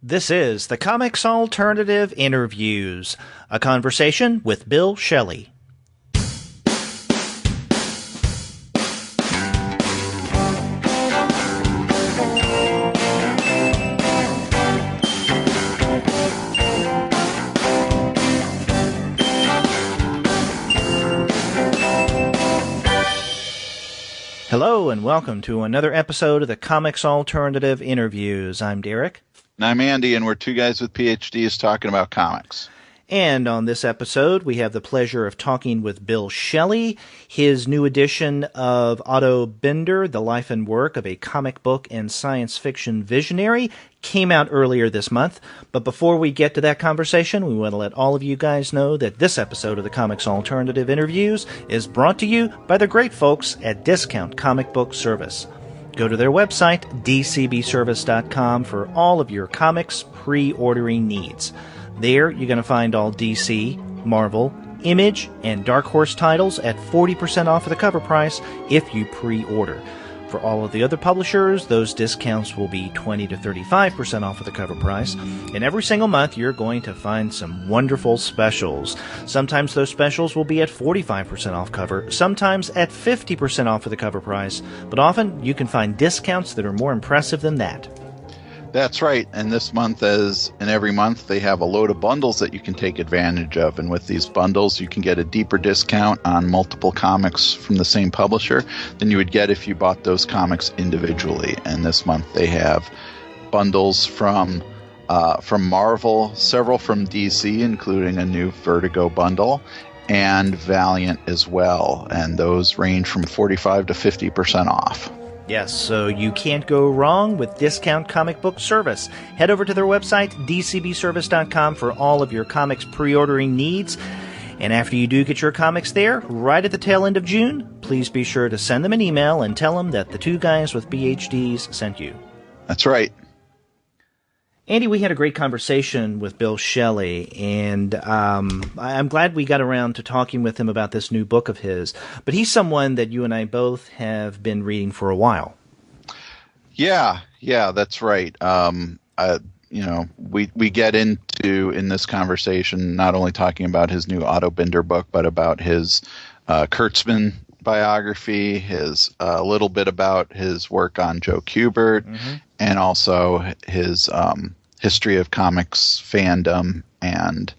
This is the Comics Alternative Interviews, a conversation with Bill Schelly. Hello and welcome to another episode of the Comics Alternative Interviews. I'm Derek. And I'm Andy, and we're two guys with PhDs talking about comics. And on this episode, we have the pleasure of talking with Bill Schelly. His new edition of Otto Binder, The Life and Work of a Comic Book and Science Fiction Visionary, came out earlier this month. But before we get to that conversation, we want to let all of you guys know that this episode of the Comics Alternative Interviews is brought to you by the great folks at Discount Comic Book Service. Go to their website, dcbservice.com, for all of your comics pre-ordering needs. There, you're going to find all DC, Marvel, Image, and Dark Horse titles at 40% off of the cover price if you pre-order. For all of the other publishers, those discounts will be 20 to 35% off of the cover price. And every single month, you're going to find some wonderful specials. Sometimes those specials will be at 45% off cover, sometimes at 50% off of the cover price, but often you can find discounts that are more impressive than that. That's right, and this month, as in every month, they have a load of bundles that you can take advantage of, and with these bundles, you can get a deeper discount on multiple comics from the same publisher than you would get if you bought those comics individually. And this month, they have bundles from Marvel, several from DC, including a new Vertigo bundle, and Valiant as well, and those range from 45 to 50% off. Yes, so you can't go wrong with Discount Comic Book Service. Head over to their website, dcbservice.com, for all of your comics pre-ordering needs. And after you do get your comics there, right at the tail end of June, please be sure to send them an email and tell them that the two guys with PhDs sent you. That's right. Andy, we had a great conversation with Bill Schelly, and I'm glad we got around to talking with him about this new book of his. But he's someone that you and I both have been reading for a while. Yeah, that's right. We get into, in this conversation, not only talking about his new Otto Binder book, but about his Kurtzman biography, his a little bit about his work on Joe Kubert, and also his history of comics fandom and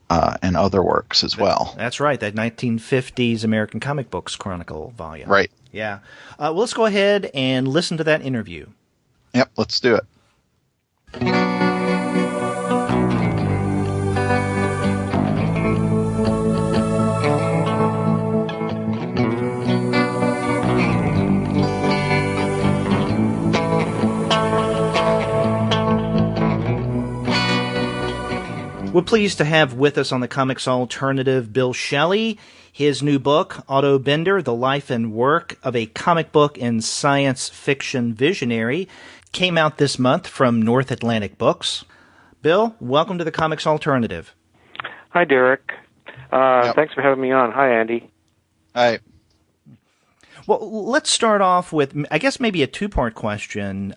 other works as well. That's right, that 1950s American Comic Books Chronicle volume. Right. Yeah. Well, let's go ahead and listen to that interview. Yep, let's do it. We're pleased to have with us on the Comics Alternative Bill Schelly. His new book, Otto Binder, The Life and Work of a Comic Book and Science Fiction Visionary, came out this month from North Atlantic Books. Bill, welcome to the Comics Alternative. Hi, Derek. Thanks for having me on. Hi, Andy. Hi. Well, let's start off with, I guess, maybe a two-part question.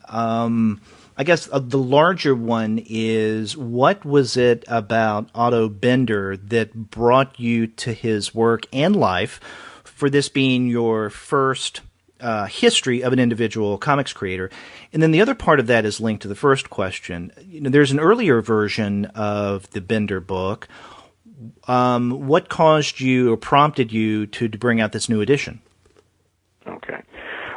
I guess the larger one is, what was it about Otto Binder that brought you to his work and life, for this being your first history of an individual comics creator? And then the other part of that is linked to the first question. There's an earlier version of the Binder book. What caused you or prompted you to bring out this new edition? Okay.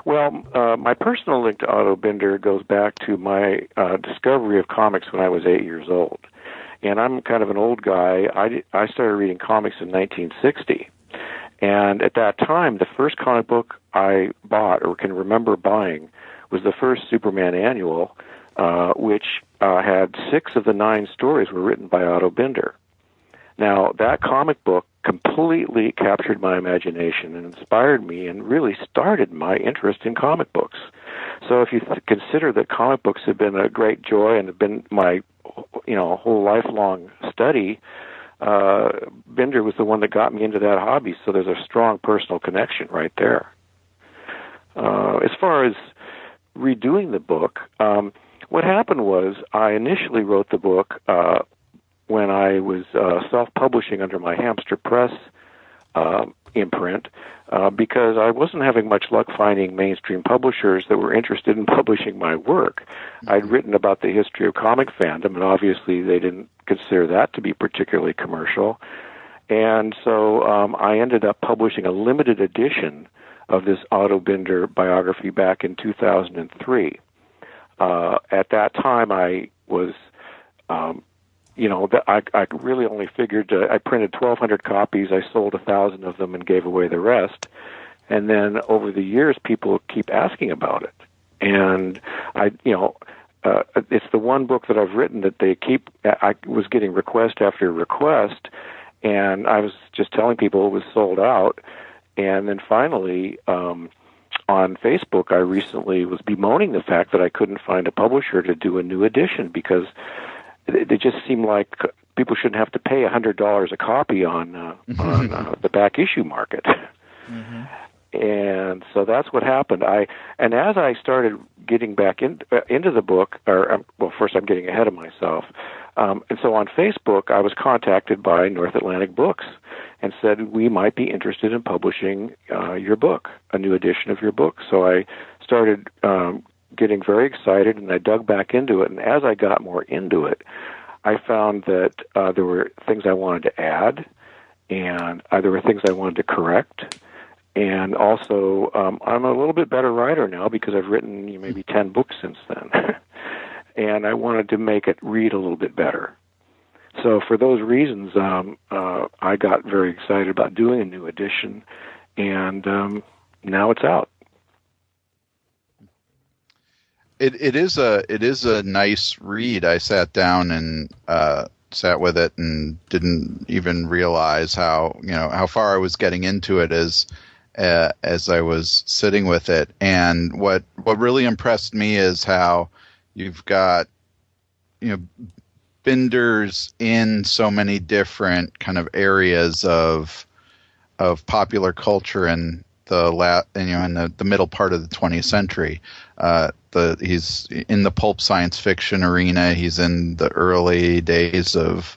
Well, my personal link to Otto Binder goes back to my discovery of comics when I was 8 years old. And I'm kind of an old guy. I started reading comics in 1960. And at that time, the first comic book I bought or can remember buying was the first Superman annual, which had 6 of the 9 stories were written by Otto Binder. Now, that comic book completely captured my imagination and inspired me and really started my interest in comic books. So if you consider that comic books have been a great joy and have been my whole lifelong study, Binder was the one that got me into that hobby, so there's a strong personal connection right there. As far as redoing the book, What happened was I initially wrote the book when I was self-publishing under my Hamster Press imprint because I wasn't having much luck finding mainstream publishers that were interested in publishing my work. I'd written about the history of comic fandom, and obviously they didn't consider that to be particularly commercial. And so I ended up publishing a limited edition of this Otto Binder biography back in 2003. At that time, I was, I really only figured I printed 1,200 copies. I sold 1,000 of them and gave away the rest. And then over the years, people keep asking about it. And it's the one book that I've written that I was getting request after request, and I was just telling people it was sold out. And then finally, on Facebook, I recently was bemoaning the fact that I couldn't find a publisher to do a new edition because it just seemed like people shouldn't have to pay $100 a copy on the back issue market. Mm-hmm. And so that's what happened. And as I started getting back into the book, first I'm getting ahead of myself. And so on Facebook, I was contacted by North Atlantic Books and said, we might be interested in publishing your book, a new edition of your book. So I started getting very excited, and I dug back into it. And as I got more into it, I found that there were things I wanted to add, and there were things I wanted to correct. And also, I'm a little bit better writer now because I've written maybe 10 books since then. And I wanted to make it read a little bit better. So for those reasons, I got very excited about doing a new edition, and now it's out. It is a nice read. I sat down and sat with it and didn't even realize how far I was getting into it as I was sitting with it. And what really impressed me is how you've got Binders in so many different kind of areas of popular culture in the middle part of the 20th century. He's in the pulp science fiction arena. He's in the early days of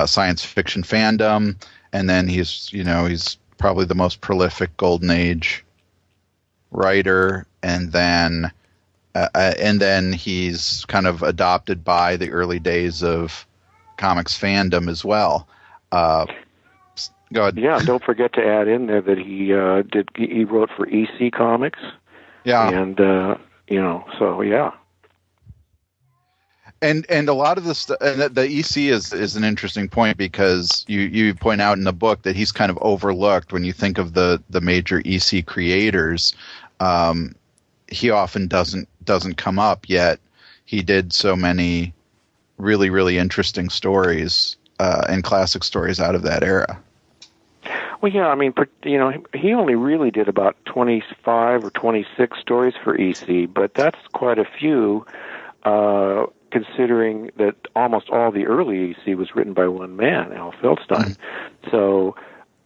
science fiction fandom, and then he's probably the most prolific Golden Age writer, and then he's kind of adopted by the early days of comics fandom as well. Go ahead. Yeah, don't forget to add in there that he wrote for EC Comics. Yeah, and so yeah. And a lot of this, and the EC is an interesting point because you point out in the book that he's kind of overlooked when you think of the major EC creators. He often doesn't come up, yet he did so many really, really interesting stories and classic stories out of that era. Well, yeah, I mean, he only really did about 25 or 26 stories for EC, but that's quite a few, considering that almost all the early EC was written by one man, Al Feldstein. Mm-hmm. So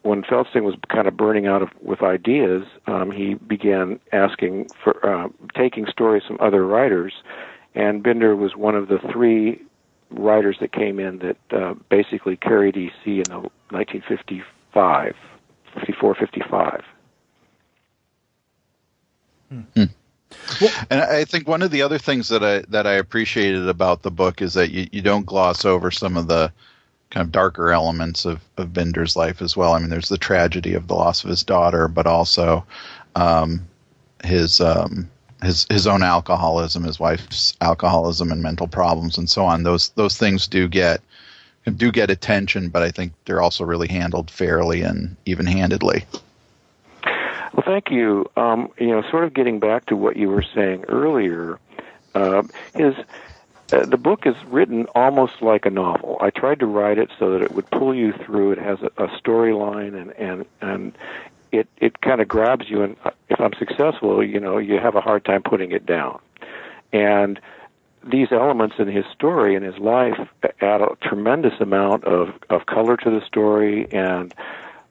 when Feldstein was kind of burning out with ideas, he began asking for taking stories from other writers, and Binder was one of the three writers that came in that basically carried EC in the 1955, 54, 55. Hmm. Well, and I think one of the other things that I appreciated about the book is that you don't gloss over some of the kind of darker elements of Binder's life as well. I mean, there's the tragedy of the loss of his daughter, but also his own alcoholism, his wife's alcoholism and mental problems, and so on. Those things do get attention, but I think they're also really handled fairly and even-handedly. Well, thank you. Sort of getting back to what you were saying earlier, the book is written almost like a novel. I tried to write it so that it would pull you through. It has a storyline, and it kind of grabs you. And if I'm successful, you have a hard time putting it down. And these elements in his story and his life add a tremendous amount of color to the story, and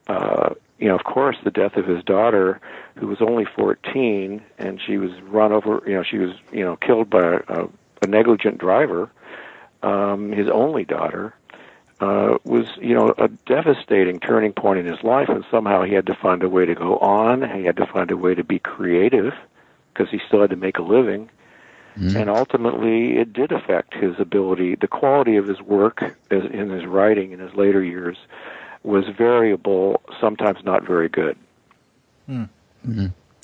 of course, the death of his daughter, who was only 14, and she was run over. She was killed by a negligent driver, his only daughter, was, a devastating turning point in his life, and somehow he had to find a way to go on. He had to find a way to be creative because he still had to make a living. And ultimately, it did affect his ability. The quality of his work in his writing in his later years was variable, sometimes not very good.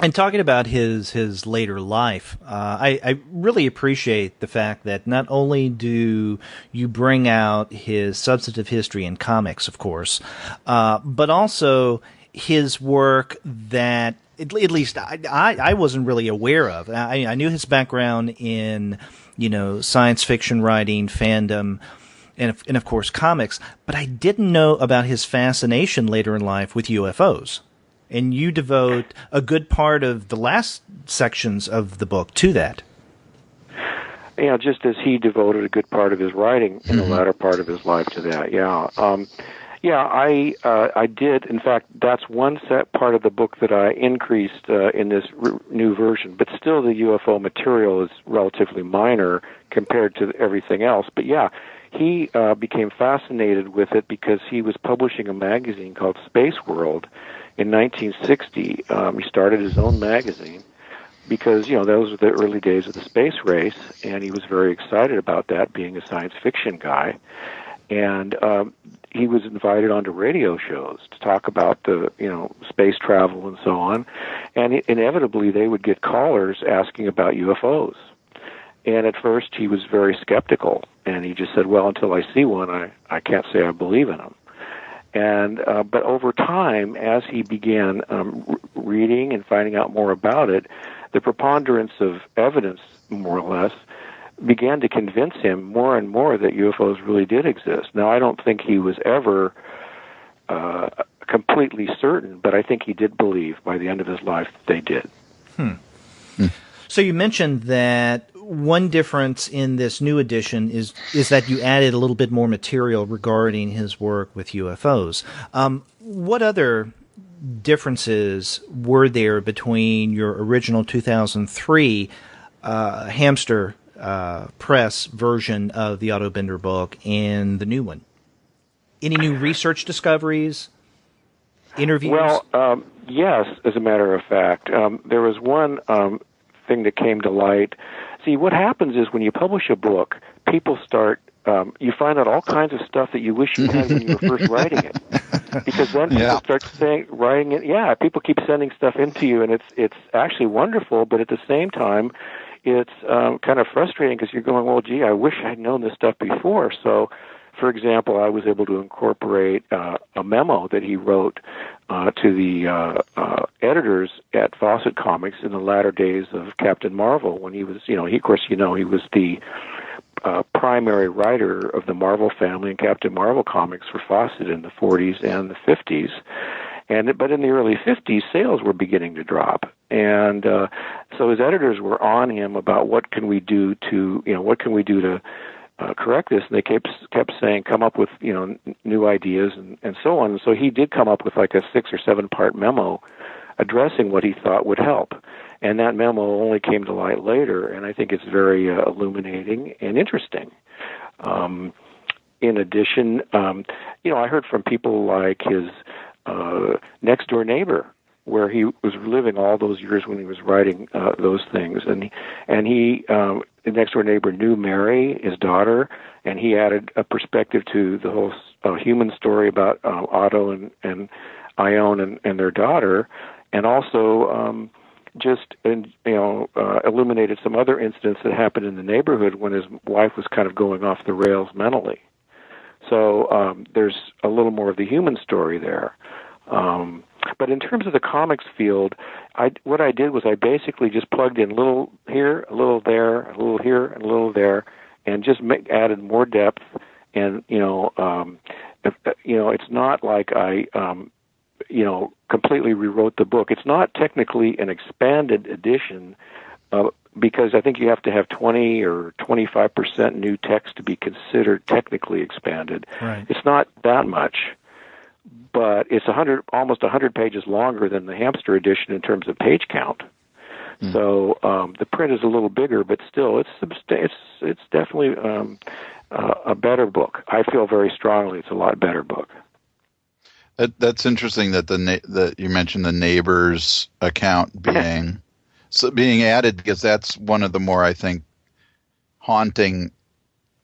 And talking about his later life, I really appreciate the fact that not only do you bring out his substantive history in comics, of course, but also his work that at least I wasn't really aware of. I knew his background in science fiction writing, fandom, and of course comics, but I didn't know about his fascination later in life with UFOs. And you devote a good part of the last sections of the book to that. Yeah, just as he devoted a good part of his writing in the latter part of his life to that. Yeah, I did. In fact, that's one part of the book that I increased in this new version. But still, the UFO material is relatively minor compared to everything else. But yeah, he became fascinated with it because he was publishing a magazine called Space World. In 1960, he started his own magazine because, those were the early days of the space race, and he was very excited about that, being a science fiction guy. And he was invited onto radio shows to talk about the, space travel and so on. And inevitably, they would get callers asking about UFOs. And at first, he was very skeptical, and he just said, well, until I see one, I can't say I believe in them. And but over time, as he began reading and finding out more about it, the preponderance of evidence, more or less, began to convince him more and more that UFOs really did exist. Now, I don't think he was ever completely certain, but I think he did believe by the end of his life that they did. So you mentioned that one difference in this new edition is that you added a little bit more material regarding his work with UFOs. What other differences were there between your original 2003 Hamster Press version of the Otto Binder book and the new one? Any new research discoveries, interviews? Well, yes, as a matter of fact. There was one thing that came to light. See, what happens is when you publish a book, people start, you find out all kinds of stuff that you wish you had when you were first writing it. Because then people start writing it. Yeah, people keep sending stuff into you, and it's actually wonderful, but at the same time, it's kind of frustrating because you're going, well, gee, I wish I'd known this stuff before. So, for example, I was able to incorporate a memo that he wrote to the editors at Fawcett Comics in the latter days of Captain Marvel, when he was, he was the primary writer of the Marvel family and Captain Marvel comics for Fawcett in the 40s and the 50s. But in the early 50s, sales were beginning to drop. And so his editors were on him about what can we do to correct this, and they kept saying, come up with new ideas and so on. And so he did come up with like a 6 or 7 part memo addressing what he thought would help. And that memo only came to light later, and I think it's very illuminating and interesting. In addition, I heard from people like his next door neighbor, where he was living all those years when he was writing those things, and the next door neighbor knew Mary, his daughter, and he added a perspective to the whole human story about Otto and Ione and their daughter, and also illuminated some other incidents that happened in the neighborhood when his wife was kind of going off the rails mentally. So there's a little more of the human story there. But in terms of the comics field, what I did was I basically just plugged in a little here, a little there, a little here, and a little there, and just added more depth. And it's not like I completely rewrote the book. It's not technically an expanded edition because I think you have to have 20 or 25% new text to be considered technically expanded. Right. It's not that much. But it's almost 100 pages longer than the Hamster edition in terms of page count. So the print is a little bigger, but still, it's definitely a better book. I feel very strongly it's a lot better book. That's interesting that that you mentioned the neighbor's account being added, because that's one of the more, I think, haunting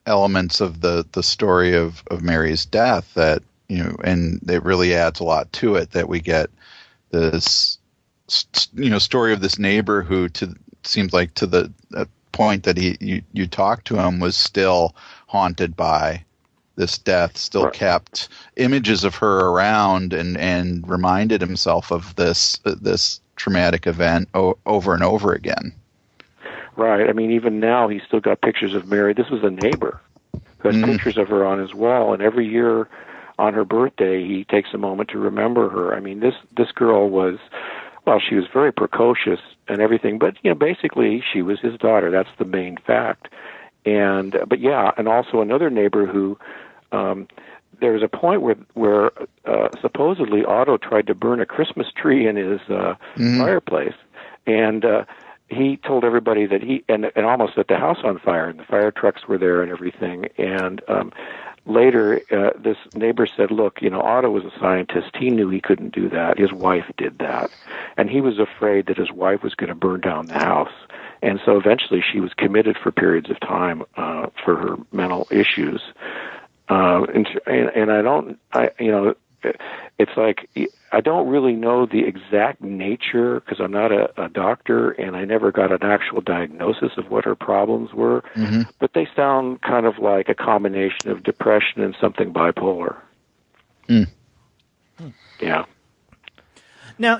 elements of the story of Mary's death, that, and it really adds a lot to it, that we get this, story of this neighbor who seems like to the point that you talked to him was still haunted by this death, still kept images of her around, and reminded himself of this traumatic event over and over again. Right. I mean, even now he's still got pictures of Mary. This was a neighbor who has pictures of her on his wall, and every year on her birthday he takes a moment to remember her. I mean, this girl was, well, she was very precocious and everything, but basically she was his daughter. That's the main fact. And and also another neighbor who, there was a point where supposedly Otto tried to burn a Christmas tree in his fireplace, and he told everybody that and almost set the house on fire, and the fire trucks were there and everything. And later, this neighbor said, "Look, Otto was a scientist. He knew he couldn't do that. His wife did that, and he was afraid that his wife was going to burn down the house." And so eventually she was committed for periods of time for her mental issues. And it's like I don't really know the exact nature, because I'm not a doctor, and I never got an actual diagnosis of what her problems were. Mm-hmm. But they sound kind of like a combination of depression and something bipolar. Mm. Yeah. Now,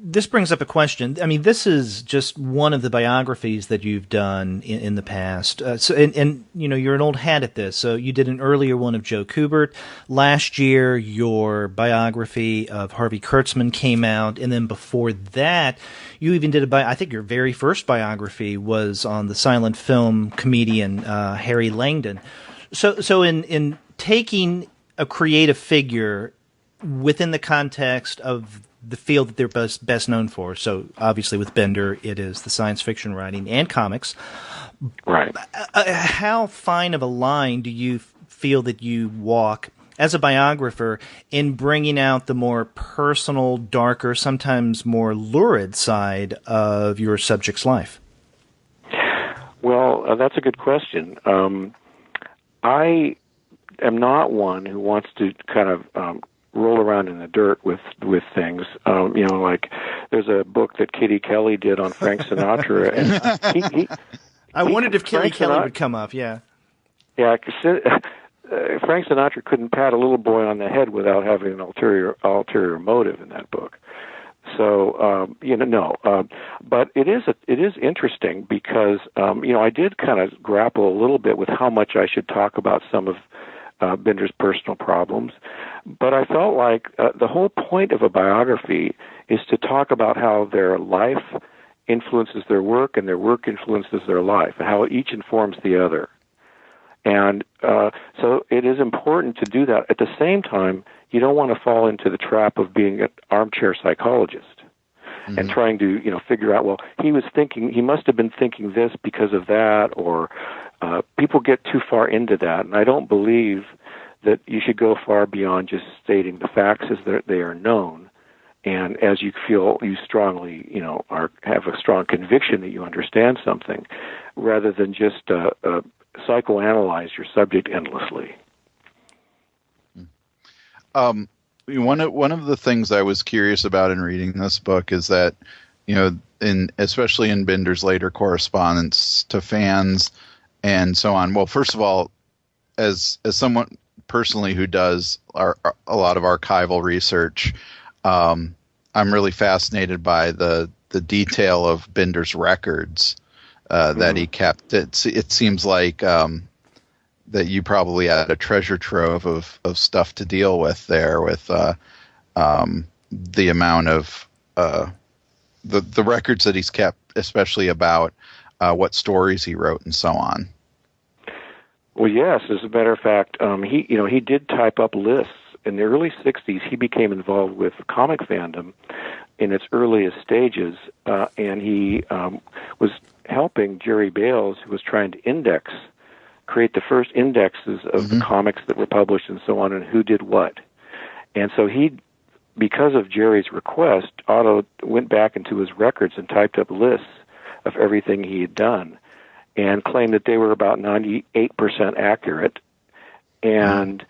this brings up a question. I mean, this is just one of the biographies that you've done in the past. And you're an old hat at this. So you did an earlier one of Joe Kubert. Last year, your biography of Harvey Kurtzman came out. And then before that, you even did I think your very first biography was on the silent film comedian Harry Langdon. So in taking a creative figure within the context of the field that they're best known for. So obviously with Binder, it is the science fiction writing and comics. Right. How fine of a line do you feel that you walk as a biographer in bringing out the more personal, darker, sometimes more lurid side of your subject's life? Well, that's a good question. I am not one who wants to kind of roll around in the dirt with things. Like there's a book that Kitty Kelly did on Frank Sinatra, and I wondered if Kitty Kelly would come up. Yeah. Yeah. Frank Sinatra couldn't pat a little boy on the head without having an ulterior motive in that book. So but it is interesting because I did kind of grapple a little bit with how much I should talk about some of Binder's personal problems, but I felt like the whole point of a biography is to talk about how their life influences their work and their work influences their life, and how each informs the other. And so it is important to do that. At the same time, you don't want to fall into the trap of being an armchair psychologist and trying to figure out, well, he must have been thinking this because of that, or people get too far into that, and I don't believe that you should go far beyond just stating the facts as they are known, and as you feel you strongly, have a strong conviction that you understand something, rather than just psychoanalyze your subject endlessly. One of the things I was curious about in reading this book is that, especially in Binder's later correspondence to fans and so on. Well, first of all, as someone personally who does a lot of archival research, I'm really fascinated by the detail of Binder's records that he kept. It seems like that you probably had a treasure trove of stuff to deal with there, with the amount of the records that he's kept, especially about what stories he wrote and so on. Well, yes. As a matter of fact, he did type up lists. In the early 60s, he became involved with comic fandom in its earliest stages, and he was helping Jerry Bales, who was trying to create the first indexes of the comics that were published and so on, and who did what. And so because of Jerry's request, Otto went back into his records and typed up lists of everything he had done and claimed that they were about 98% accurate. And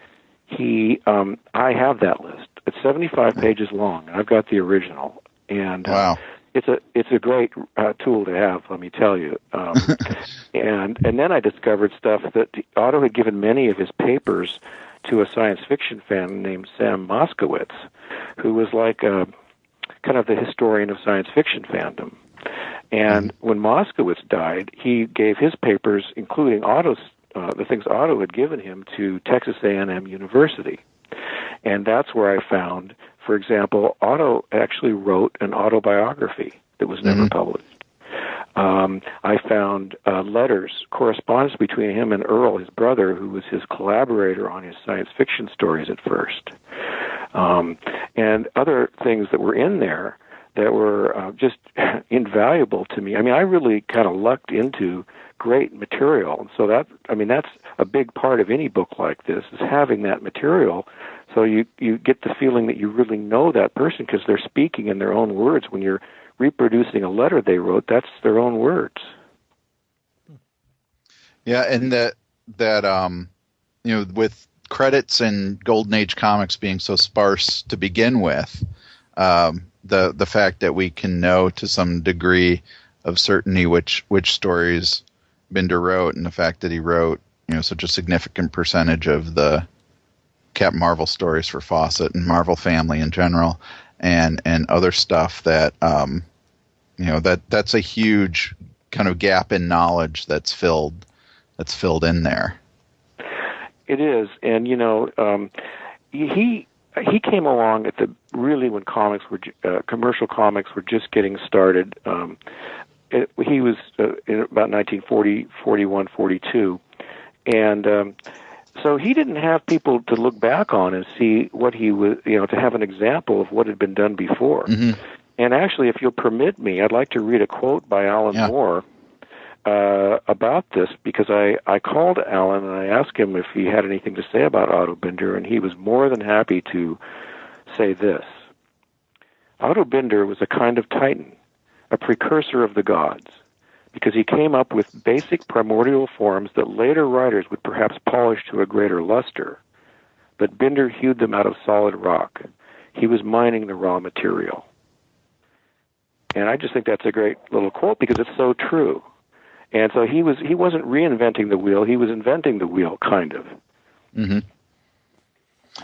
I have that list. It's 75 pages long, and I've got the original. And wow. It's a great tool to have, let me tell you. And then I discovered stuff that Otto had given many of his papers to a science fiction fan named Sam Moskowitz, who was like kind of the historian of science fiction fandom. And when Moskowitz died, he gave his papers, including the things Otto had given him, to Texas A&M University. And that's where I found, for example, Otto actually wrote an autobiography that was never published. I found letters, correspondence between him and Earl, his brother, who was his collaborator on his science fiction stories at first, and other things that were in there that were just invaluable to me. I mean, I really kind of lucked into great material, and so that's a big part of any book like this, is having that material, so you get the feeling that you really know that person because they're speaking in their own words. When you're reproducing a letter they wrote, that's their own words. Yeah, and that with credits in Golden Age comics being so sparse to begin with, the fact that we can know to some degree of certainty which stories Binder wrote, and the fact that he wrote such a significant percentage of the Captain Marvel stories for Fawcett and Marvel Family in general, and other stuff that that's a huge kind of gap in knowledge that's filled in there. It is, and he came along at when comics were commercial comics were just getting started. He was in about 1940, 41, 42, and so he didn't have people to look back on and see what he was, to have an example of what had been done before. Mm-hmm. And actually, if you'll permit me, I'd like to read a quote by Alan Moore about this, because I called Alan and I asked him if he had anything to say about Otto Binder, and he was more than happy to say this. Otto Binder was a kind of titan, a precursor of the gods, because he came up with basic primordial forms that later writers would perhaps polish to a greater luster. But Binder hewed them out of solid rock. He was mining the raw material. And I just think that's a great little quote because it's so true. And so he wasn't reinventing the wheel, he was inventing the wheel, kind of. Mm-hmm.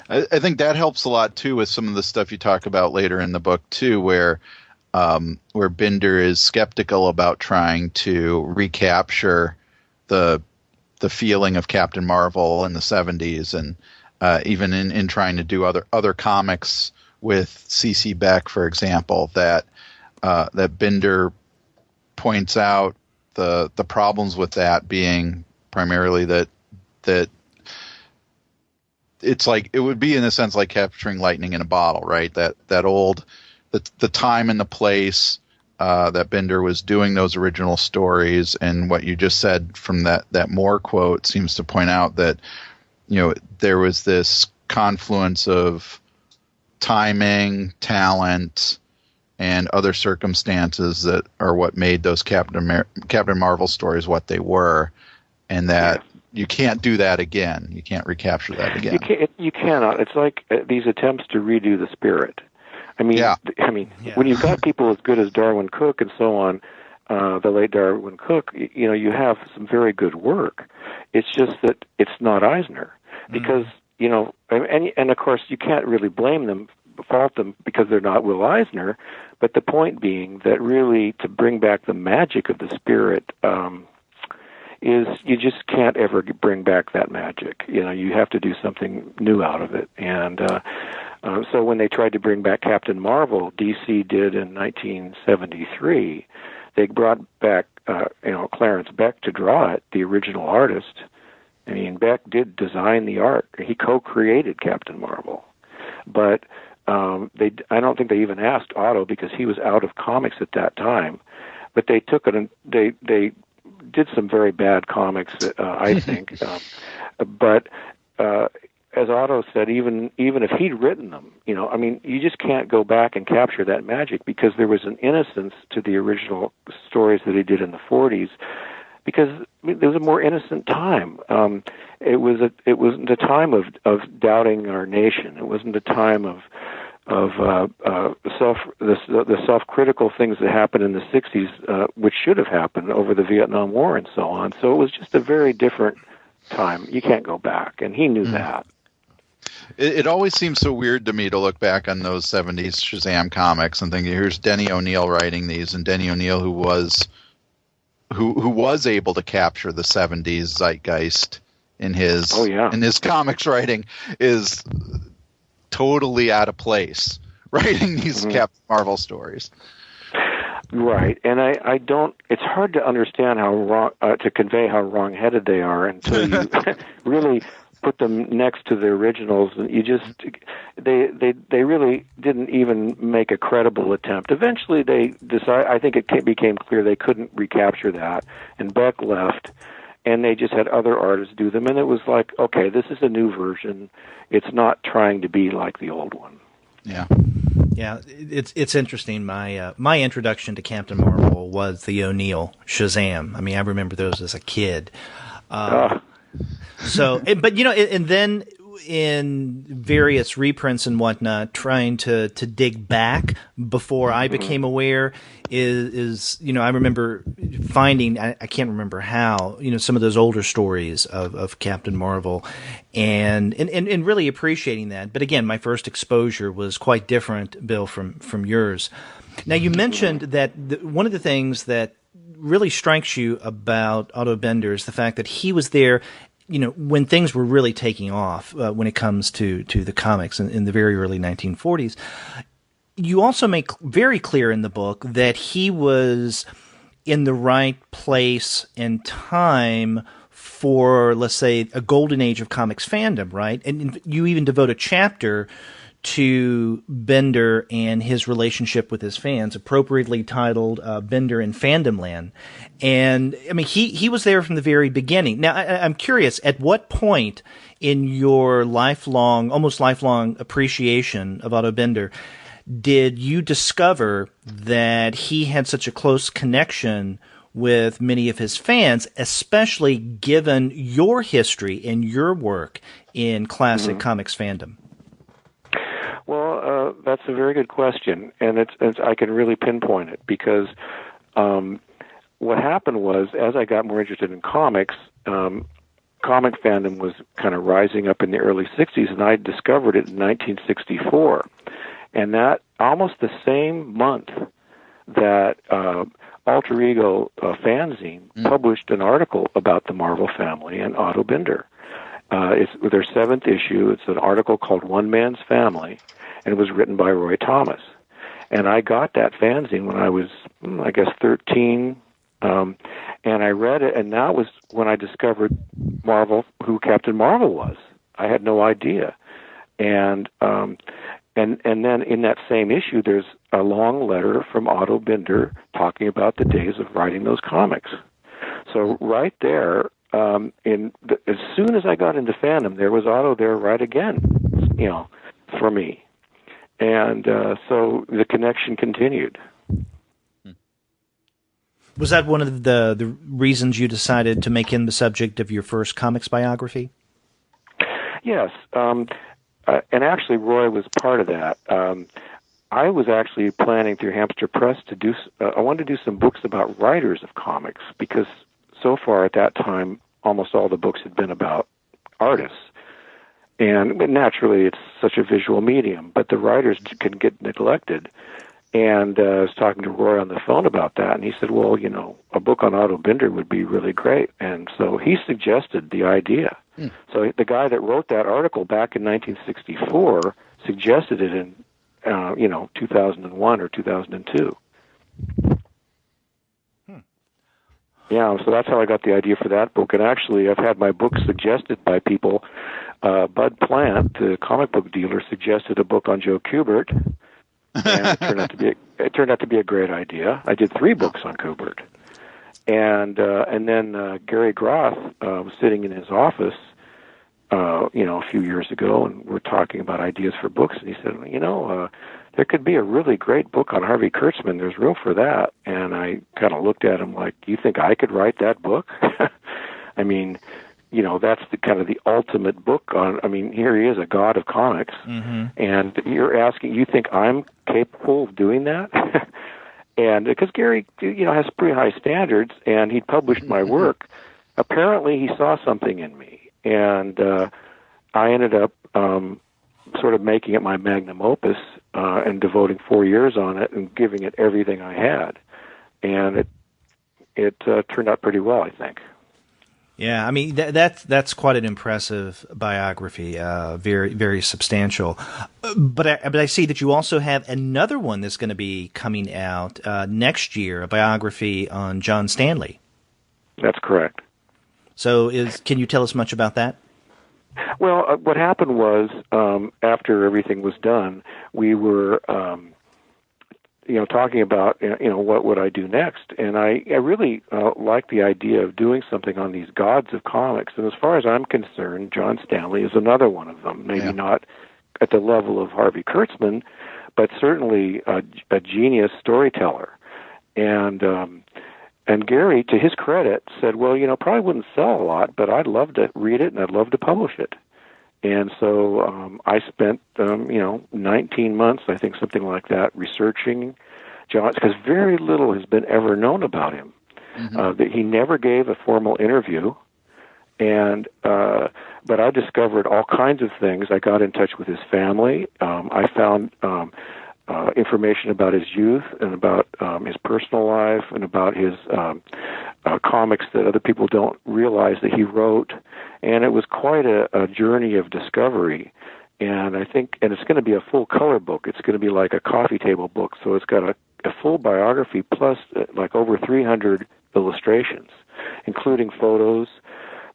I think that helps a lot, too, with some of the stuff you talk about later in the book, too, where Binder is skeptical about trying to recapture the feeling of Captain Marvel in the 70s, and even in trying to do other comics with C.C. Beck, for example, that Binder points out the problems with that being primarily that it's like, it would be in a sense like capturing lightning in a bottle, right? That old, the time and the place that Binder was doing those original stories, and what you just said from that Moore quote seems to point out that there was this confluence of timing, talent, and other circumstances that are what made those Captain Marvel stories what they were, and that you can't do that again. You can't recapture that again. You cannot. It's like these attempts to redo the spirit. I mean, when you've got people as good as Darwin Cook and so on, the late Darwin Cook, you have some very good work. It's just that it's not Eisner, because and of course you can't really fault them because they're not Will Eisner. But the point being that really to bring back the magic of the spirit is you just can't ever bring back that magic. You have to do something new out of it. And so when they tried to bring back Captain Marvel, DC did in 1973, they brought back Clarence Beck to draw it, the original artist. I mean, Beck did design the art. He co-created Captain Marvel. But I don't think they even asked Otto because he was out of comics at that time. But they took it and they did some very bad comics, I think. But as Otto said, even if he'd written them, I mean, you just can't go back and capture that magic because there was an innocence to the original stories that he did in the 40s. Because it was a more innocent time. It wasn't a time of doubting our nation. It wasn't a time of the self-critical things that happened in the 60s, which should have happened over the Vietnam War and so on. So it was just a very different time. You can't go back, and he knew that. It always seems so weird to me to look back on those 70s Shazam comics and think, here's Denny O'Neil writing these, and Denny O'Neil, who was able to capture the 70s zeitgeist in his in his comics writing, is totally out of place writing these Captain Marvel stories. Right, and I don't. It's hard to understand how wrong to convey how wrong-headed they are until you really put them next to the originals. And you just they really didn't even make a credible attempt. Eventually, they decided. I think it became clear they couldn't recapture that, and Beck left, and they just had other artists do them. And it was like, okay, this is a new version. It's not trying to be like the old one. Yeah. Yeah, it's interesting. My introduction to Captain Marvel was the O'Neil Shazam. I mean, I remember those as a kid. So, but and then in various reprints and whatnot, trying to dig back before I became aware is I remember finding, I can't remember how, some of those older stories of Captain Marvel and really appreciating that. But again, my first exposure was quite different, Bill, from yours. Now, you mentioned that one of the things that really strikes you about Otto Binder is the fact that he was there when things were really taking off when it comes to the comics in the very early 1940s. You also make very clear in the book that he was in the right place and time for, let's say, a golden age of comics fandom, right? And you even devote a chapter to Binder and his relationship with his fans, appropriately titled Binder in Fandom Land. And, I mean, he was there from the very beginning. Now, I'm curious, at what point in your almost lifelong appreciation of Otto Binder did you discover that he had such a close connection with many of his fans, especially given your history and your work in classic comics fandom? Well, that's a very good question, and it's I can really pinpoint it because what happened was, as I got more interested in comics, comic fandom was kind of rising up in the early 60s, and I discovered it in 1964. And that almost the same month that Alter Ego fanzine published an article about the Marvel family and Otto Binder. It's their 7th issue. It's an article called One Man's Family, and it was written by Roy Thomas. And I got that fanzine when I was, I guess, 13, and I read it, and that was when I discovered who Captain Marvel was. I had no idea. And then in that same issue, there's a long letter from Otto Binder talking about the days of writing those comics. So right there, as soon as I got into fandom, there was Otto there right again, for me. And so the connection continued. Was that one of the reasons you decided to make him the subject of your first comics biography? Yes. And actually, Roy was part of that. I was actually planning through Hamster Press to I wanted to do some books about writers of comics, because so far at that time, almost all the books had been about artists. And naturally, it's such a visual medium, but the writers can get neglected. And I was talking to Roy on the phone about that, and he said, well, a book on Otto Binder would be really great. And so he suggested the idea. So the guy that wrote that article back in 1964 suggested it in, 2001 or 2002. Yeah, so that's how I got the idea for that book. And actually, I've had my book suggested by people Bud Plant, the comic book dealer, suggested a book on Joe Kubert, and it turned out to be a great idea. I did 3 books on Kubert, and then Gary Groth was sitting in his office, a few years ago, and we're talking about ideas for books, and he said, there could be a really great book on Harvey Kurtzman. There's room for that. And I kind of looked at him like, do you think I could write that book? I mean, that's the kind of the ultimate book on, here he is, a god of comics. Mm-hmm. And you're asking, you think I'm capable of doing that? And because Gary, has pretty high standards, and he'd published my work, apparently he saw something in me. And I ended up sort of making it my magnum opus and devoting 4 years on it and giving it everything I had. And it turned out pretty well, I think. Yeah, that's quite an impressive biography, very, very substantial. But I see that you also have another one that's going to be coming out next year, a biography on John Stanley. That's correct. So can you tell us much about that? Well, what happened was, after everything was done, we were, talking about, what would I do next? And I really liked the idea of doing something on these gods of comics. And as far as I'm concerned, John Stanley is another one of them. Maybe not at the level of Harvey Kurtzman, but certainly a genius storyteller. And Gary, to his credit, said, well, probably wouldn't sell a lot, but I'd love to read it and I'd love to publish it. And so I spent, 19 months, I think something like that, researching John, because very little has been ever known about him. Mm-hmm. That he never gave a formal interview, and but I discovered all kinds of things. I got in touch with his family. I found information about his youth and about his personal life and about his comics that other people don't realize that he wrote. And it was quite a journey of discovery. And I think, and it's going to be a full color book. It's going to be like a coffee table book. So it's got a full biography plus like over 300 illustrations, including photos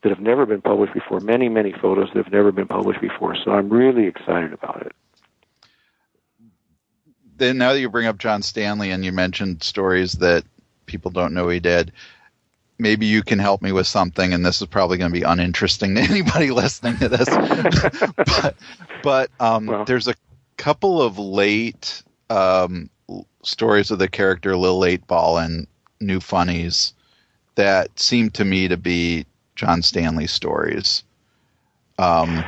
that have never been published before, many, many photos that have never been published before. So I'm really excited about it. Then now that you bring up John Stanley and you mentioned stories that people don't know he did, maybe you can help me with something, and this is probably going to be uninteresting to anybody listening to this. but there's a couple of late stories of the character Lil 8-Ball and New Funnies that seem to me to be John Stanley stories. Do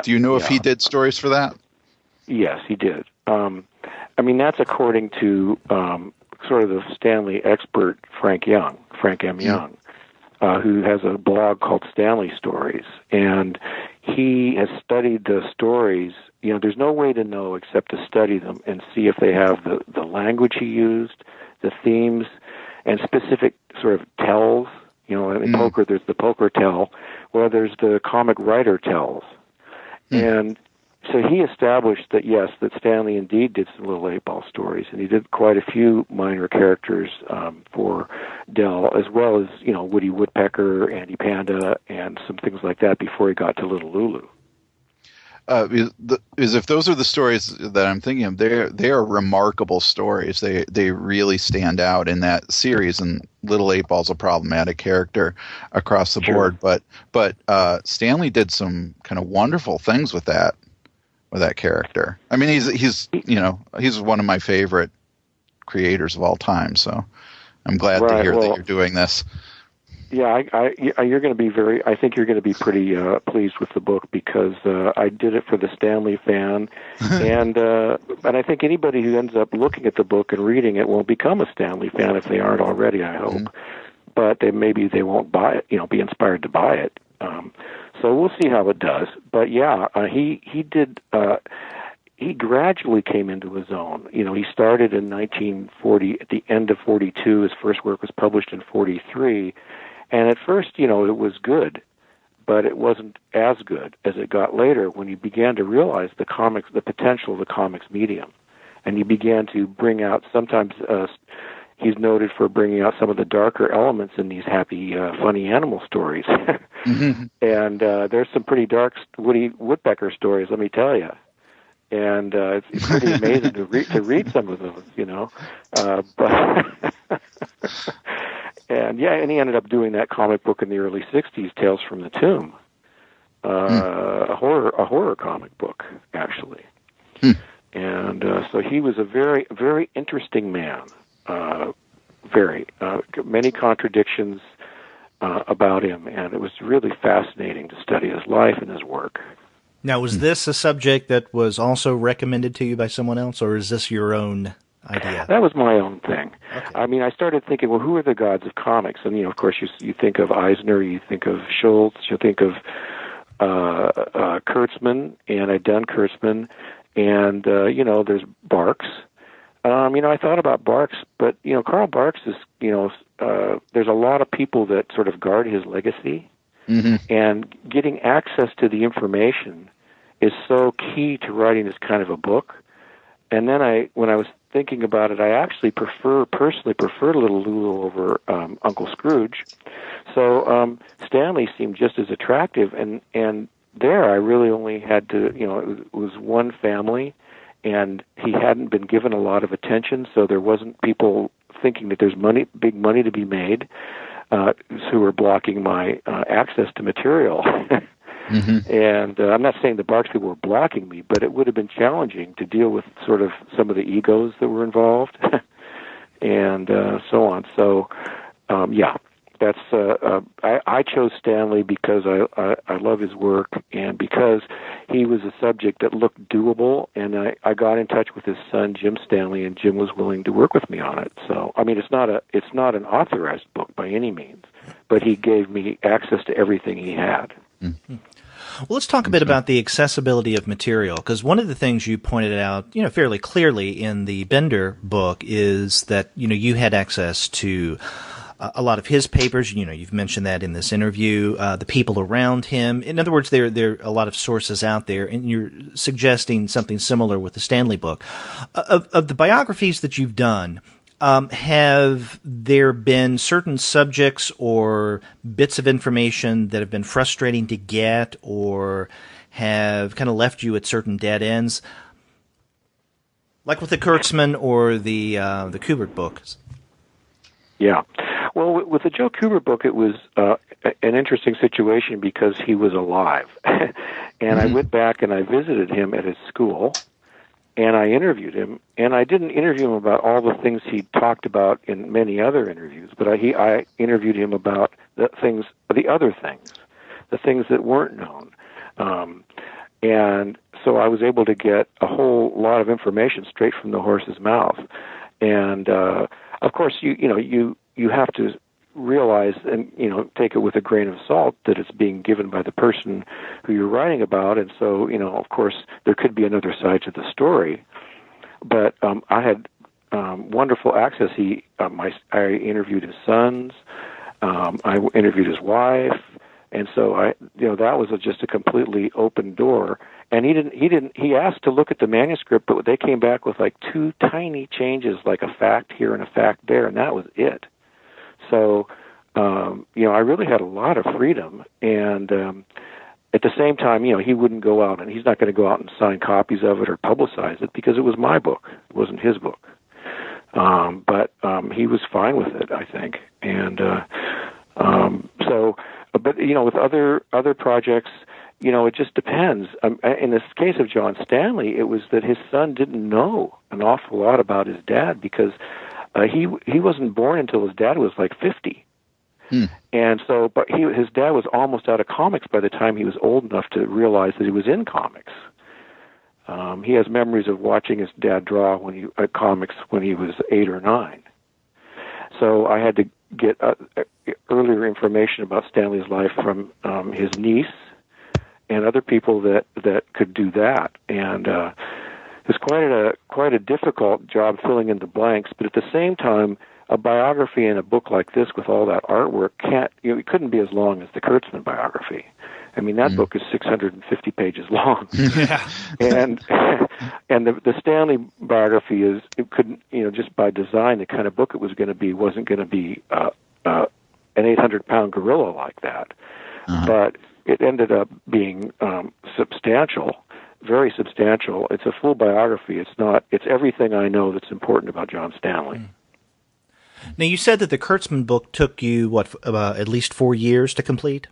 you know if he did stories for that? Yes, he did. That's according to sort of the Stanley expert Frank M. Young, who has a blog called Stanley Stories. And he has studied the stories. There's no way to know except to study them and see if they have the language he used, the themes, and specific sort of tells. In poker, there's the poker tell, where there's the comic writer tells. And so he established that, yes, that Stanley indeed did some Little 8-Ball stories, and he did quite a few minor characters for Dell, as well as, Woody Woodpecker, Andy Panda, and some things like that before he got to Little Lulu. Because if those are the stories that I'm thinking of, they are remarkable stories. They really stand out in that series, and Little 8-Ball's a problematic character across the board. But Stanley did some kind of wonderful things with that character. He's one of my favorite creators of all time. So I'm glad to hear that you're doing this. Yeah, you're going to be I think you're going to be pretty pleased with the book, because I did it for the Stanley fan, and I think anybody who ends up looking at the book and reading it will become a Stanley fan if they aren't already, I hope. Mm-hmm. But maybe they won't buy it, be inspired to buy it. So we'll see how it does. But he did. He gradually came into his own. He started in 1940, at the end of 42. His first work was published in 43. And at first, it was good, but it wasn't as good as it got later when he began to realize the potential of the comics medium. And he began to bring out sometimes he's noted for bringing out some of the darker elements in these happy, funny animal stories. Mm-hmm. And there's some pretty dark Woody Woodpecker stories, let me tell you. And it's pretty amazing to read some of those, you know. But and he ended up doing that comic book in the early '60s, Tales from the Tomb, a horror comic book, actually. And so he was a very, very interesting man. Very many contradictions about him, and it was really fascinating to study his life and his work. Now, was this a subject that was also recommended to you by someone else, or is this your own idea? That was my own thing. Okay. I mean, I started thinking, well, who are the gods of comics? And, of course, you think of Eisner, you think of Schultz, you think of Kurtzman, and I'd done Kurtzman, and, there's Barks. I thought about Barks, but, Karl Barks is, there's a lot of people that sort of guard his legacy, and getting access to the information is so key to writing this kind of a book. And then when I was thinking about it, I actually personally preferred Little Lulu over Uncle Scrooge. So Stanley seemed just as attractive, and there I really only had to, it was one family, and he hadn't been given a lot of attention, so there wasn't people thinking that there's big money to be made, who were blocking my access to material. And I'm not saying the Barks people were blocking me, but it would have been challenging to deal with sort of some of the egos that were involved, and so on. So, that's I chose Stanley because I love his work, and because he was a subject that looked doable, and I got in touch with his son Jim Stanley, and Jim was willing to work with me on it. So I mean, it's not an authorized book by any means, but he gave me access to everything he had. Well, let's talk a bit about the accessibility of material, because one of the things you pointed out, fairly clearly in the Binder book is that, you had access to a lot of his papers. You've mentioned that in this interview, the people around him. In other words, there are a lot of sources out there, and you're suggesting something similar with the Stanley book. Of the biographies that you've done, have there been certain subjects or bits of information that have been frustrating to get or have kind of left you at certain dead ends? Like with the Kurtzman or the Kubert books? Yeah. Well, with the Joe Kubert book, it was an interesting situation because he was alive. And I went back and I visited him at his school, and I interviewed him. And I didn't interview him about all the things he talked about in many other interviews, but I interviewed him about the other things, the things that weren't known. And so I was able to get a whole lot of information straight from the horse's mouth. And of course, you have to realize and take it with a grain of salt that it's being given by the person who you're writing about, and so of course there could be another side to the story. But I had wonderful access. I interviewed his sons, I interviewed his wife, and so that was just a completely open door. And he asked to look at the manuscript, but they came back with like two tiny changes, like a fact here and a fact there, and that was it. So, I really had a lot of freedom, and at the same time, he wouldn't go out, and he's not going to go out and sign copies of it or publicize it because it was my book. It wasn't his book. But he was fine with it, I think. And but with other projects, it just depends. In this case of John Stanley, it was that his son didn't know an awful lot about his dad because he wasn't born until his dad was like 50. And so, but his dad was almost out of comics by the time he was old enough to realize that he was in comics. He has memories of watching his dad draw comics when he was 8 or 9. So I had to get earlier information about Stanley's life from his niece and other people that could do that. And it's quite a difficult job filling in the blanks, but at the same time, a biography in a book like this with all that artwork it couldn't be as long as the Kurtzman biography. I mean, that book is 650 pages long. Yeah. and the Stanley biography is, it couldn't, just by design, the kind of book it was going to be wasn't going to be an 800-pound gorilla like that. But it ended up being substantial, very substantial. It's a full biography. It's everything I know that's important about John Stanley. Now, you said that the Kurtzman book took you, at least 4 years to complete?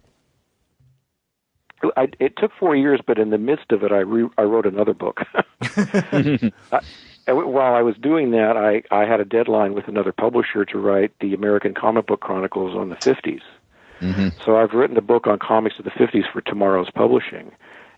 It took 4 years, but in the midst of it, I wrote another book. While I was doing that, I had a deadline with another publisher to write the American Comic Book Chronicles on the 50s. So I've written a book on comics of the 50s for Tomorrow's Publishing,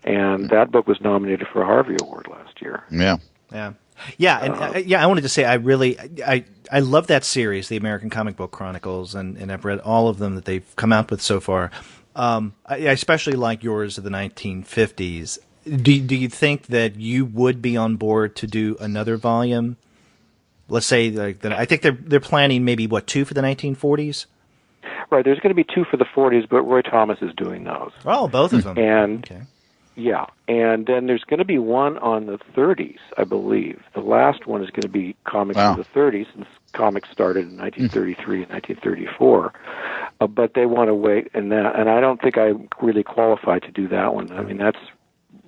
and that book was nominated for a Harvey Award last year. Yeah. I wanted to say I love that series, the American Comic Book Chronicles, and I've read all of them that they've come out with so far. I especially like yours of the 1950s. Do you think that you would be on board to do another volume? Let's say I think they're planning maybe 2 for the 1940s. Right, there's going to be 2 for the 40s, but Roy Thomas is doing those. Oh, both of them. And okay. Yeah, and then there's going to be one on the 30s, I believe. The last one is going to be comics of the 30s, since comics started in 1933 and 1934. But they want to wait, and I don't think I'm really qualified to do that one. I mean, that's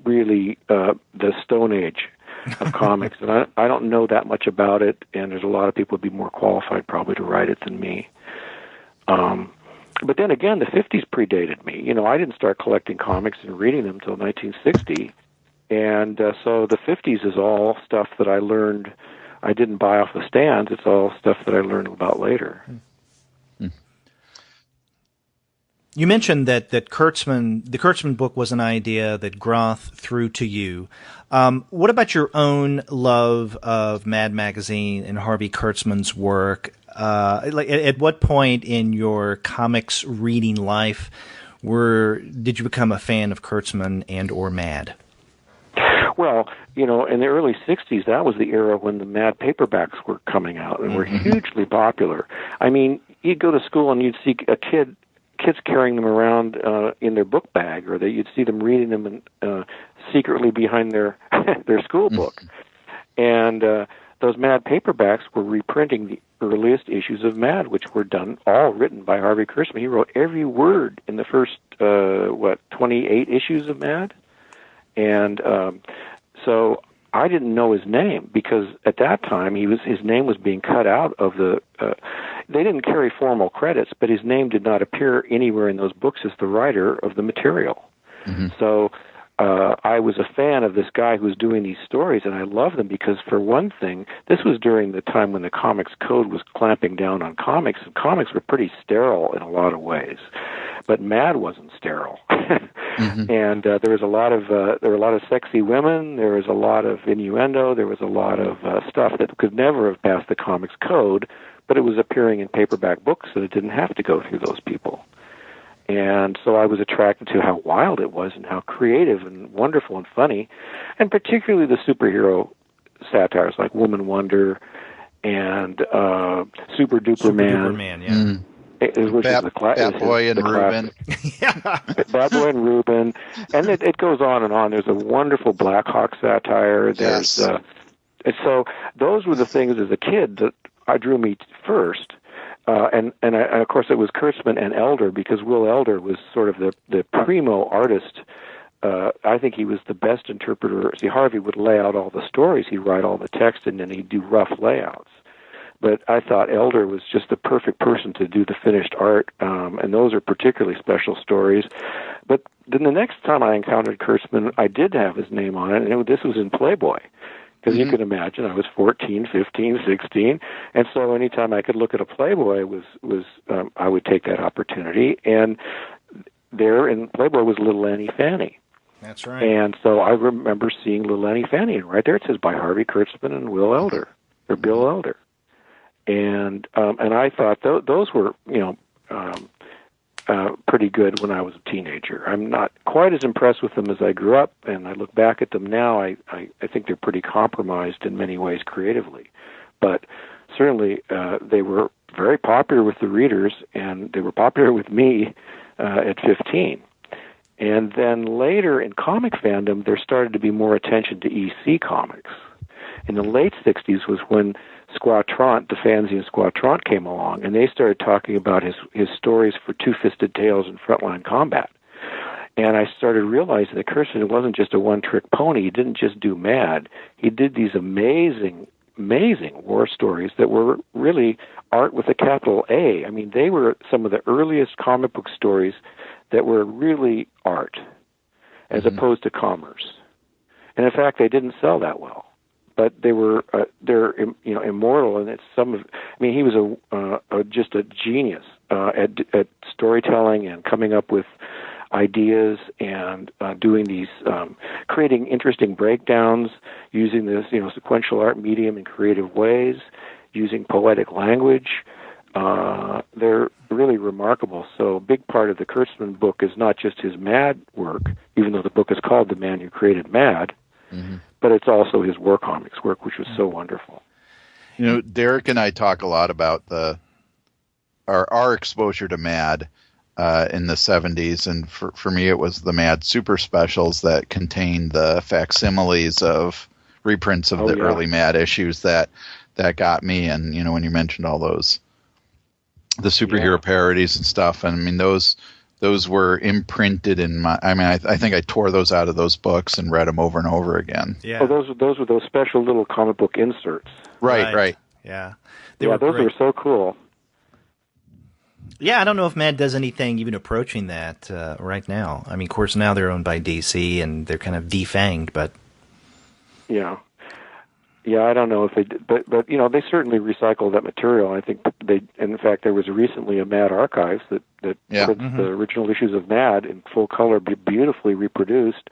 really the Stone Age of comics, and I don't know that much about it, and there's a lot of people who'd be more qualified probably to write it than me. But then again, the 50s predated me. I didn't start collecting comics and reading them until 1960. And so the 50s is all stuff that I learned. I didn't buy off the stands. It's all stuff that I learned about later. You mentioned that the Kurtzman book was an idea that Groth threw to you. What about your own love of Mad Magazine and Harvey Kurtzman's work? At what point in your comics reading life did you become a fan of Kurtzman and or Mad? Well, in the early 60s, that was the era when the Mad paperbacks were coming out and were hugely popular. I mean, you'd go to school and you'd see kids carrying them around in their book bag, or you'd see them reading them secretly behind their school book. And those Mad paperbacks were reprinting the earliest issues of Mad, which were all written by Harvey Kurtzman. He wrote every word in the first 28 issues of Mad. And so I didn't know his name, because at that time his name was being cut out of the they didn't carry formal credits, but his name did not appear anywhere in those books as the writer of the material. So I was a fan of this guy who was doing these stories, and I loved them because, for one thing, this was during the time when the Comics Code was clamping down on comics, and comics were pretty sterile in a lot of ways. But Mad wasn't sterile. And there were a lot of sexy women, there was a lot of innuendo, there was a lot of stuff that could never have passed the Comics Code, but it was appearing in paperback books, so it didn't have to go through those people. And so I was attracted to how wild it was and how creative and wonderful and funny, and particularly the superhero satires like Woman Wonder and Super Duper Man. Yeah. Bat Boy and Reuben. Bat Boy and Reuben. And it goes on and on. There's a wonderful Black Hawk satire. There's and so those were the things as a kid that drew me first. And of course, it was Kurtzman and Elder, because Will Elder was sort of the primo artist. I think he was the best interpreter. See, Harvey would lay out all the stories, he'd write all the text, and then he'd do rough layouts. But I thought Elder was just the perfect person to do the finished art, and those are particularly special stories. But then the next time I encountered Kurtzman, I did have his name on it, and this was in Playboy. Because you can imagine, I was 14, 15, 16, and so anytime I could look at a Playboy was I would take that opportunity. And there in Playboy was Little Annie Fanny. That's right. And so I remember seeing Little Annie Fanny, and right there it says by Harvey Kurtzman and Will Elder, or Bill Elder. And I thought those were pretty good when I was a teenager. I'm not quite as impressed with them as I grew up, and I look back at them now, I think they're pretty compromised in many ways creatively. But certainly they were very popular with the readers, and they were popular with me at 15. And then later in comic fandom, there started to be more attention to EC comics. In the late 60s was when Squatrant, the fanzine Squatrant, came along, and they started talking about his stories for Two-Fisted Tales and Frontline Combat. And I started realizing that Kurtzman wasn't just a one-trick pony. He didn't just do Mad. He did these amazing war stories that were really art with a capital A. I mean, they were some of the earliest comic book stories that were really art, as opposed to commerce. And in fact, they didn't sell that well. But they're immortal, and it's some of. I mean, he was just a genius at storytelling and coming up with ideas and doing these, creating interesting breakdowns, using this sequential art medium in creative ways, using poetic language. They're really remarkable. So a big part of the Kurtzman book is not just his Mad work, even though the book is called The Man Who Created Mad. But it's also his war comics work, which was so wonderful. Derek and I talk a lot about our exposure to Mad in the 70s, and for me it was the Mad Super Specials that contained the facsimiles of reprints of the early Mad issues that got me. And when you mentioned all the superhero parodies and stuff, and I mean those were imprinted in my. I mean, I think I tore those out of those books and read them over and over again. Yeah. Oh, those were those special little comic book inserts. Right. Yeah. Those were so cool. Yeah, I don't know if Mad does anything even approaching that right now. I mean, of course, now they're owned by DC and they're kind of defanged, but yeah, I don't know if they did, but they certainly recycled that material. I think in fact, there was recently a Mad Archives that prints the original issues of Mad in full color, beautifully reproduced.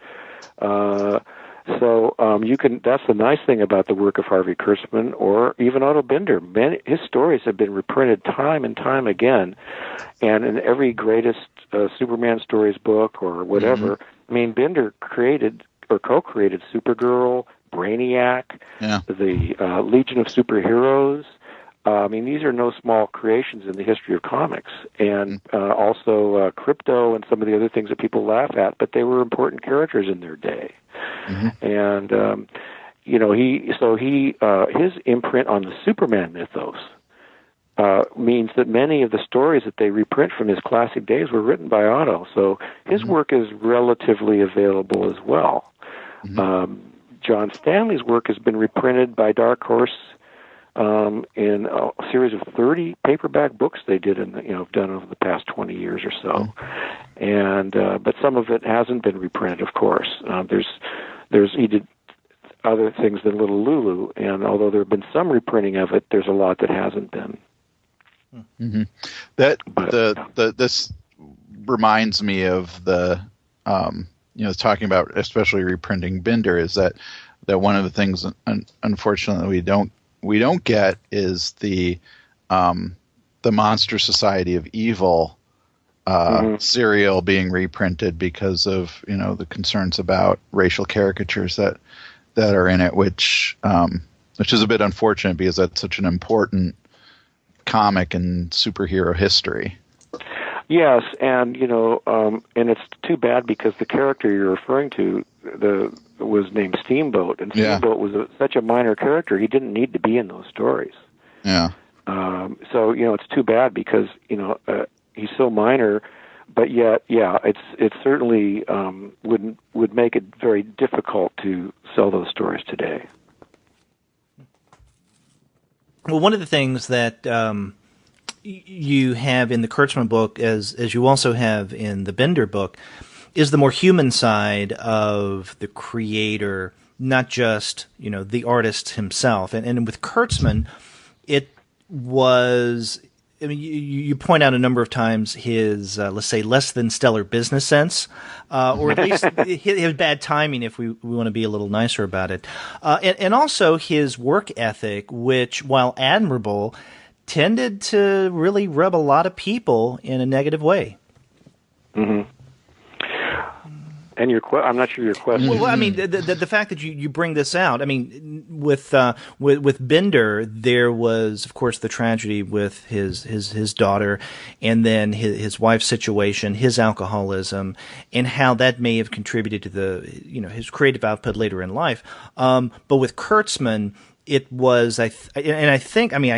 So you can. That's the nice thing about the work of Harvey Kurtzman or even Otto Binder. His stories have been reprinted time and time again, and in every greatest Superman stories book or whatever. I mean, Binder created or co-created Supergirl, Brainiac, the Legion of Superheroes. I mean, these are no small creations in the history of comics, and also Crypto and some of the other things that people laugh at, but they were important characters in their day. And his imprint on the Superman mythos means that many of the stories that they reprint from his classic days were written by Otto. So his work is relatively available as well. John Stanley's work has been reprinted by Dark Horse in a series of 30 paperback books they did done over the past 20 years or so. And but some of it hasn't been reprinted, of course. He did other things than Little Lulu, and although there have been some reprinting of it, there's a lot that hasn't been. This reminds me of the talking about especially reprinting Binder, is that one of the things unfortunately we don't get is the Monster Society of Evil serial being reprinted because of the concerns about racial caricatures that are in it, which is a bit unfortunate because that's such an important comic in superhero history. Yes, and and it's too bad because the character you're referring to was named Steamboat, and Steamboat was such a minor character. He didn't need to be in those stories. Yeah. So it's too bad because he's so minor, but yet it certainly would make it very difficult to sell those stories today. Well, one of the things that you have in the Kurtzman book, as you also have in the Binder book, is the more human side of the creator, not just the artist himself. And with Kurtzman, it was. I mean, you point out a number of times his, let's say, less than stellar business sense, or at least his bad timing, if we want to be a little nicer about it, and also his work ethic, which, while admirable, tended to really rub a lot of people in a negative way. And I'm not sure your question. Well, I mean, the fact that you bring this out, I mean, with Binder, there was, of course, the tragedy with his daughter, and then his wife's situation, his alcoholism, and how that may have contributed to his creative output later in life. But with Kurtzman, it was, I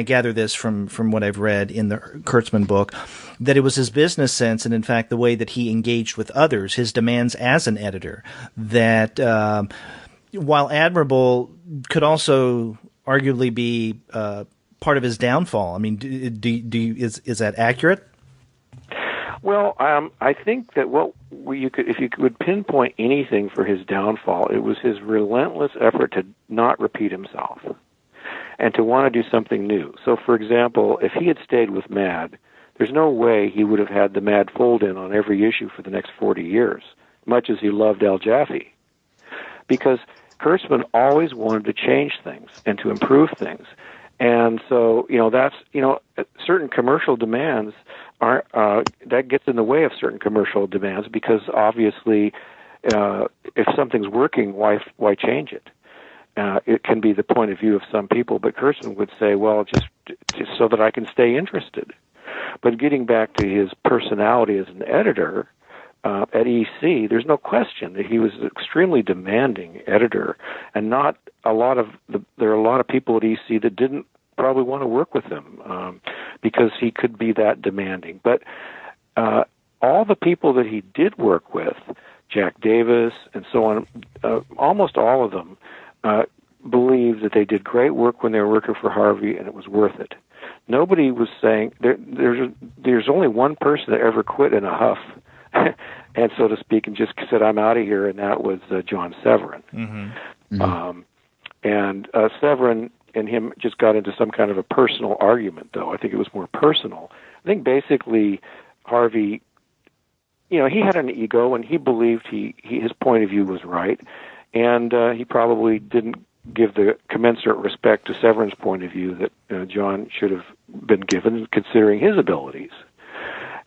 gather this from what I've read in the Kurtzman book, that it was his business sense and, in fact, the way that he engaged with others, his demands as an editor, that while admirable, could also arguably be part of his downfall. I mean, is that accurate? Well, I think that if you could pinpoint anything for his downfall, it was his relentless effort to not repeat himself and to want to do something new. So, for example, if he had stayed with Mad, there's no way he would have had the Mad fold-in on every issue for the next 40 years, much as he loved Al Jaffe, because Kurtzman always wanted to change things and to improve things. And so, certain commercial demands that gets in the way of certain commercial demands, because obviously, if something's working, why change it? It can be the point of view of some people, but Kurtzman would say, well, just so that I can stay interested. But getting back to his personality as an editor at EC, there's no question that he was an extremely demanding editor, and there are a lot of people at EC that didn't probably want to work with him because he could be that demanding. But all the people that he did work with, Jack Davis and so on, almost all of them believed that they did great work when they were working for Harvey, and it was worth it. Nobody was saying there's only one person that ever quit in a huff, and so to speak, and just said, "I'm out of here," and that was John Severin. Mm-hmm. Mm-hmm. And Severin and him just got into some kind of a personal argument, though. I think it was more personal. I think basically Harvey, he had an ego, and he believed his point of view was right, and he probably didn't give the commensurate respect to Severin's point of view that John should have been given, considering his abilities.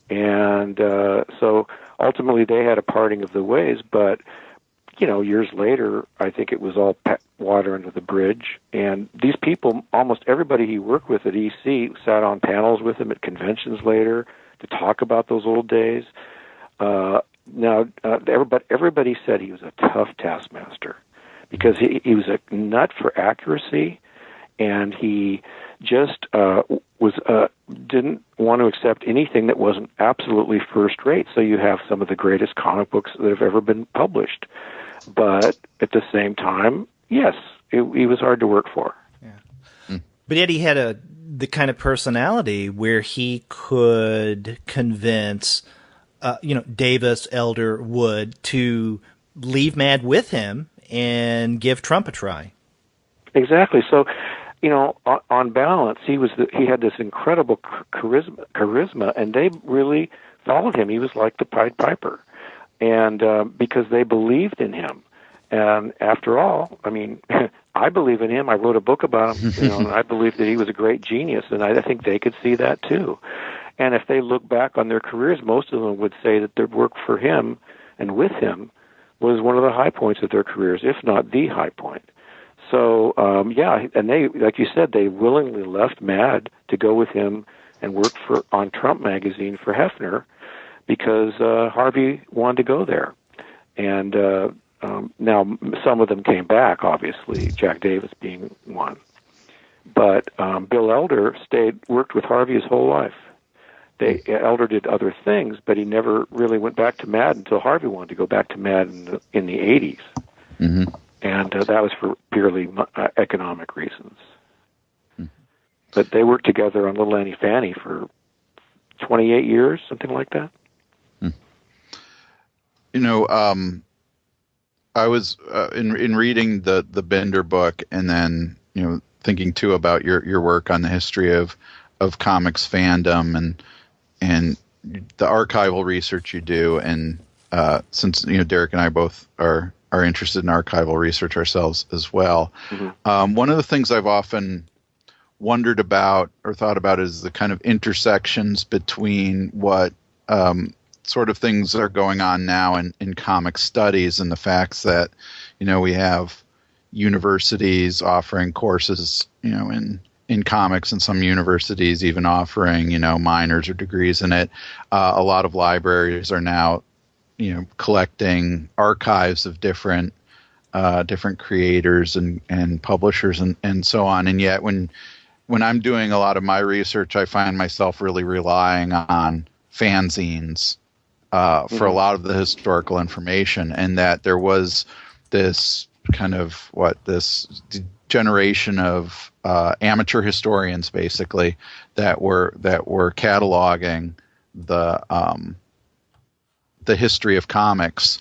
And so ultimately they had a parting of the ways, but years later, I think it was all water under the bridge. And these people, almost everybody he worked with at EC, sat on panels with him at conventions later to talk about those old days. Everybody said he was a tough taskmaster because he was a nut for accuracy, and he just didn't want to accept anything that wasn't absolutely first rate. So you have some of the greatest comic books that have ever been published. But at the same time, yes, he was hard to work for. Yeah. Mm. But yet he had the kind of personality where he could convince, Davis, Elder, Wood to leave Mad with him and give Trump a try. Exactly. So, on balance, he had this incredible charisma, and they really followed him. He was like the Pied Piper. And because they believed in him. And after all, I mean, I believe in him. I wrote a book about him, and I believe that he was a great genius, and I think they could see that too. And if they look back on their careers, most of them would say that their work for him and with him was one of the high points of their careers, if not the high point. So, and they, like you said, they willingly left Mad to go with him and work on Trump magazine for Hefner, because Harvey wanted to go there. And now some of them came back, obviously, Jack Davis being one. But Bill Elder worked with Harvey his whole life. Elder did other things, but he never really went back to Mad until Harvey wanted to go back to Mad in the 80s. Mm-hmm. And that was for purely economic reasons. Mm-hmm. But they worked together on Little Annie Fanny for 28 years, something like that. I was in reading the Binder book, and then thinking too about your work on the history of comics fandom and the archival research you do, and since Derek and I both are interested in archival research ourselves as well, mm-hmm. One of the things I've often wondered about or thought about is the kind of intersections between what sort of things that are going on now in comic studies, and the facts that, we have universities offering courses, in comics, and some universities even offering, minors or degrees in it. A lot of libraries are now, collecting archives of different creators and publishers and so on. And yet when I'm doing a lot of my research, I find myself really relying on fanzines for a lot of the historical information, and that there was this kind of this generation of amateur historians, basically, that were cataloging the history of comics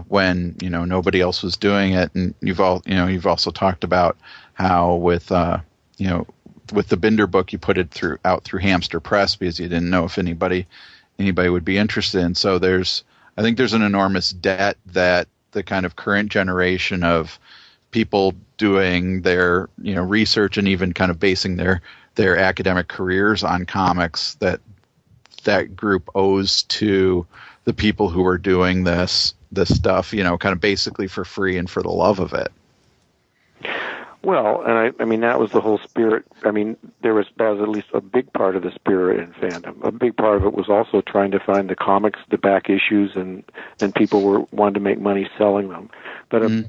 when nobody else was doing it. And you've also talked about how with the Binder book, you put it out through Hamster Press because you didn't know if anybody would be interested. And so I think there's an enormous debt that the kind of current generation of people doing their research and even kind of basing their academic careers on comics that group owes to the people who are doing this stuff, kind of basically for free and for the love of it. Well, and I mean, that was the whole spirit. I mean, that was at least a big part of the spirit in fandom. A big part of it was also trying to find the comics, the back issues, and people wanted to make money selling them. But a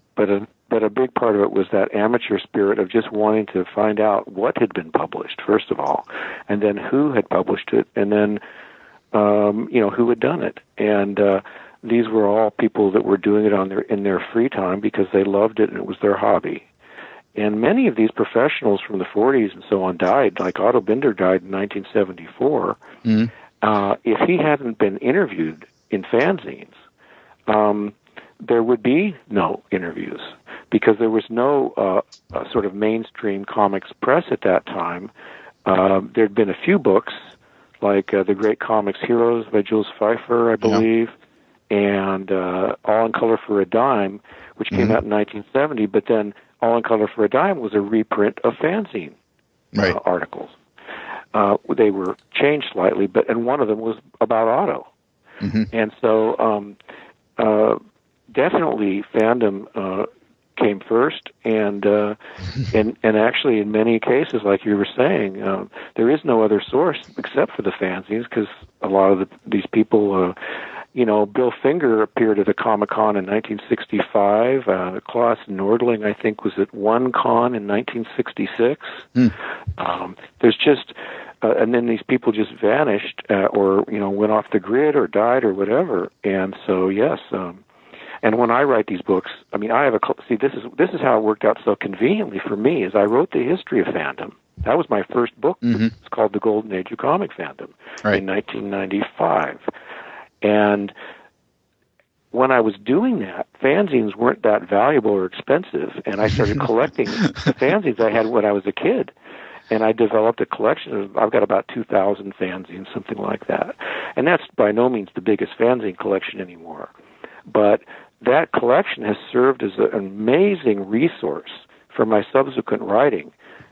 big part of it was that amateur spirit of just wanting to find out what had been published, first of all, and then who had published it, and then who had done it. And these were all people that were doing it in their free time because they loved it and it was their hobby. And many of these professionals from the 40s and so on died. Like Otto Binder died in 1974. If he hadn't been interviewed in fanzines, there would be no interviews because there was no sort of mainstream comics press at that time. There'd been a few books, like The Great Comics Heroes by Jules Pfeiffer, I believe, and All in Color for a Dime, which came out in 1970, but then All in Color for a Dime was a reprint of fanzine articles. They were changed slightly, and one of them was about Otto. And so definitely fandom came first, and actually in many cases, like you were saying, there is no other source except for the fanzines, because a lot of these people, Bill Finger appeared at a Comic-Con in 1965. Klaus Nordling, I think, was at one con in 1966. There's just, and then these people just vanished, or went off the grid, or died, or whatever. And so, yes. And when I write these books, I mean, this is how it worked out so conveniently for me. Is I wrote the history of fandom. That was my first book. It's called The Golden Age of Comic Fandom in 1995. And when I was doing that, fanzines weren't that valuable or expensive, and I started collecting the fanzines I had when I was a kid. And I developed a collection I've got about 2,000 fanzines, something like that. And that's by no means the biggest fanzine collection anymore. But that collection has served as an amazing resource for my subsequent writing.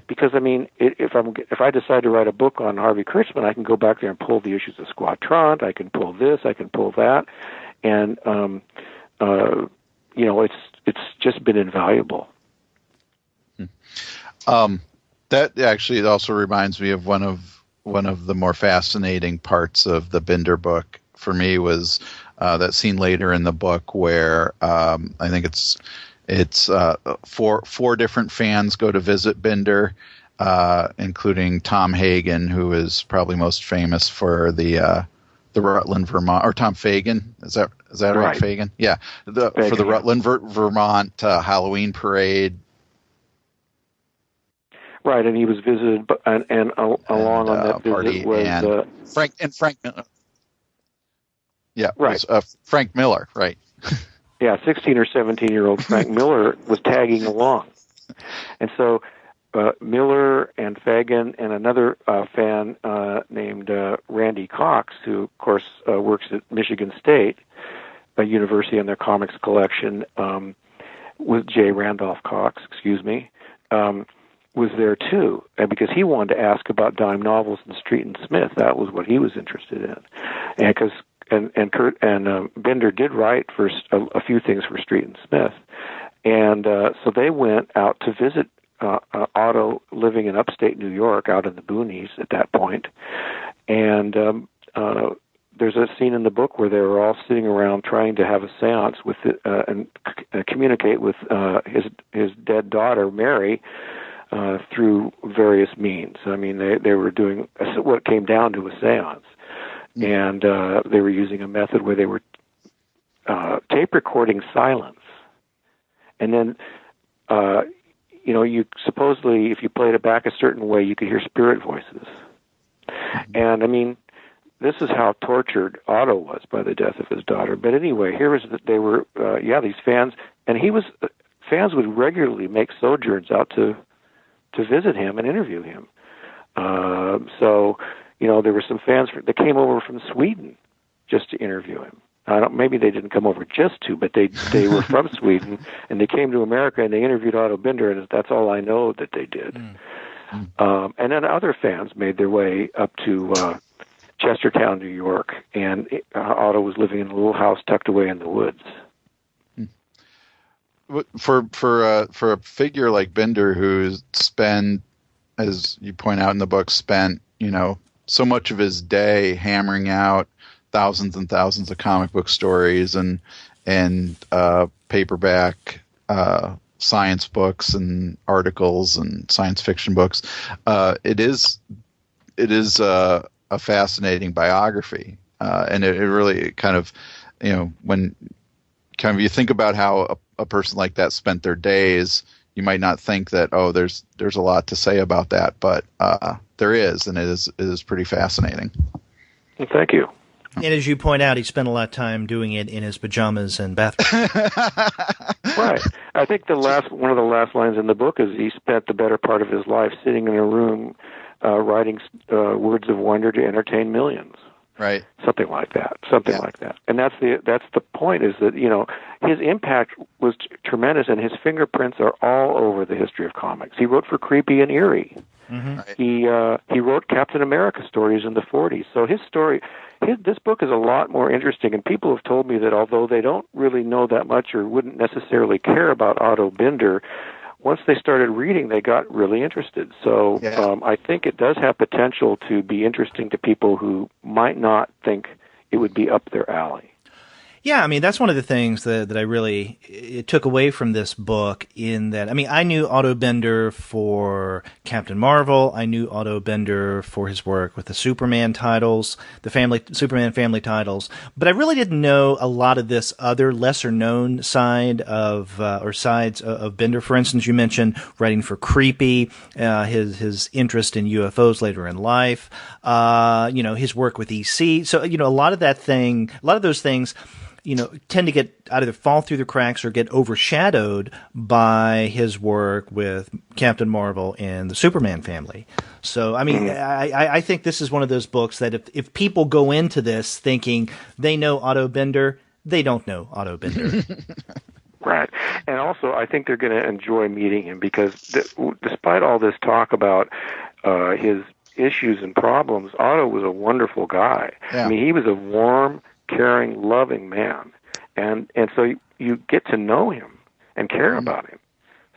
Because, I mean, if I decide to write a book on Harvey Kurtzman, I can go back there and pull the issues of Squatrant, I can pull this, I can pull that, and it's just been invaluable. That actually also reminds me of one of the more fascinating parts of the Binder book for me was that scene later in the book where I think it's four different fans go to visit Binder, including Tom Hagen, who is probably most famous for the Rutland, Vermont, or Tom Fagan. Is that right? Fagan, yeah. For the Rutland, Vermont Halloween parade. Right, and he was visited, and along on that visit was Frank Miller. Yeah, right. Frank Miller, right. Yeah, 16 or 17-year-old Frank Miller was tagging along. And so Miller and Fagan and another fan named Randy Cox, who, of course, works at Michigan State University on their comics collection, with J. Randolph Cox, was there too, and because he wanted to ask about dime novels and Street and Smith. That was what he was interested in, and because Binder did write for a few things for Street and Smith, and so they went out to visit Otto, living in upstate New York, out in the boonies at that point, and there's a scene in the book where they were all sitting around trying to have a seance with and communicate with his dead daughter Mary through various means. I mean, they were doing what came down to a seance, and they were using a method where they were tape recording silence, and then you supposedly, if you played it back a certain way, you could hear spirit voices, and I mean, this is how tortured Otto was by the death of his daughter. But anyway, here was that they were, these fans, and fans would regularly make sojourns out to visit him and interview him. So, there were some fans that came over from Sweden just to interview him. Maybe they didn't come over just to, but they were from Sweden, and they came to America and they interviewed Otto Binder, and that's all I know that they did. And then other fans made their way up to Chestertown, New York, and Otto was living in a little house tucked away in the woods. For a figure like Binder, who's spent, as you point out in the book, so much of his day hammering out thousands and thousands of comic book stories and paperback science books and articles and science fiction books, it is a fascinating biography, and it really kind of, when kind of you think about how a person like that spent their days, you might not think that there's a lot to say about that, but there is, and it is pretty fascinating. Well, thank you. And as you point out, he spent a lot of time doing it in his pajamas and bathroom. Right. I think one of the last lines in the book is he spent the better part of his life sitting in a room writing words of wonder to entertain millions. Right. Something like that. Like that. And that's the point, is that, his impact was tremendous, and his fingerprints are all over the history of comics. He wrote for Creepy and Eerie. Mm-hmm. Right. He wrote Captain America stories in the 40s. So this book is a lot more interesting, and people have told me that although they don't really know that much or wouldn't necessarily care about Otto Binder, once they started reading, they got really interested. So I think it does have potential to be interesting to people who might not think it would be up their alley. Yeah, I mean, that's one of the things that I really took away from this book, in that, I mean, I knew Otto Binder for Captain Marvel. I knew Otto Binder for his work with the Superman titles, the Superman family titles, but I really didn't know a lot of this other lesser-known side of, or sides of Binder. For instance, you mentioned writing for Creepy, his interest in UFOs later in life, his work with EC. So, a lot of those things, tend to get either fall through the cracks or get overshadowed by his work with Captain Marvel and the Superman family. So, I mean, I think this is one of those books that if people go into this thinking they know Otto Binder, they don't know Otto Binder. Right. And also, I think they're going to enjoy meeting him, because despite all this talk about his issues and problems, Otto was a wonderful guy. Yeah. I mean, he was a warm, caring, loving man, and so you get to know him and care about him.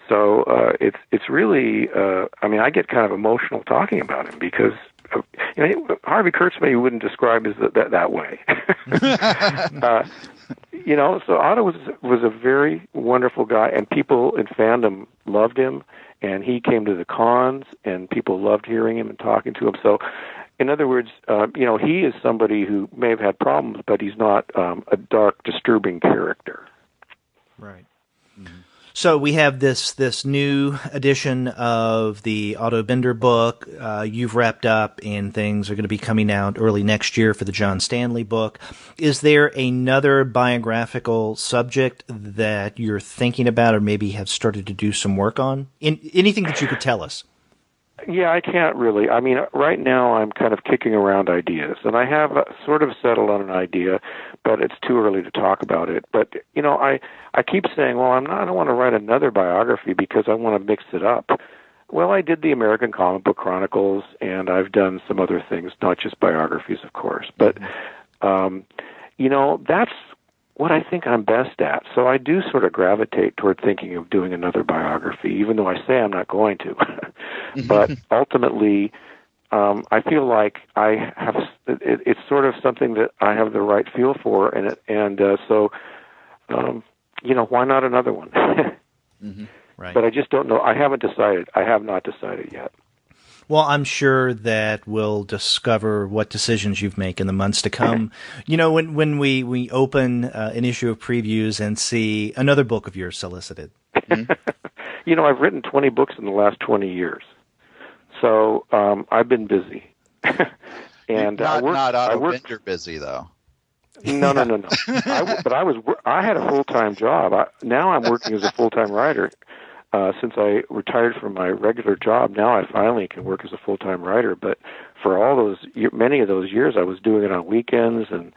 So it's really, I mean, I get kind of emotional talking about him, because Harvey Kurtzman you wouldn't describe as that way. So Otto was a very wonderful guy, and people in fandom loved him, and he came to the cons, and people loved hearing him and talking to him. So, in other words, he is somebody who may have had problems, but he's not a dark, disturbing character. Right. Mm-hmm. So we have this new edition of the Otto Binder book. You've wrapped up, and things are going to be coming out early next year for the John Stanley book. Is there another biographical subject that you're thinking about, or maybe have started to do some work on? Anything that you could tell us? Yeah, I can't really. I mean, right now I'm kind of kicking around ideas, and I have sort of settled on an idea, but it's too early to talk about it. But, I keep saying, well, I don't want to write another biography because I want to mix it up. Well, I did the American Comic Book Chronicles, and I've done some other things, not just biographies, of course. But, that's what I think I'm best at. So I do sort of gravitate toward thinking of doing another biography, even though I say I'm not going to. But ultimately, I feel like I have. It's sort of something that I have the right feel for, so why not another one? Right. But I just don't know. I haven't decided. I have not decided yet. Well, I'm sure that we'll discover what decisions you make in the months to come. When we open an issue of previews and see another book of yours solicited. I've written 20 books in the last 20 years. So I've been busy. And not Otto Binder busy, though. No. I had a full-time job. Now I'm working as a full-time writer. Since I retired from my regular job, now I finally can work as a full-time writer. But for many of those years, I was doing it on weekends, and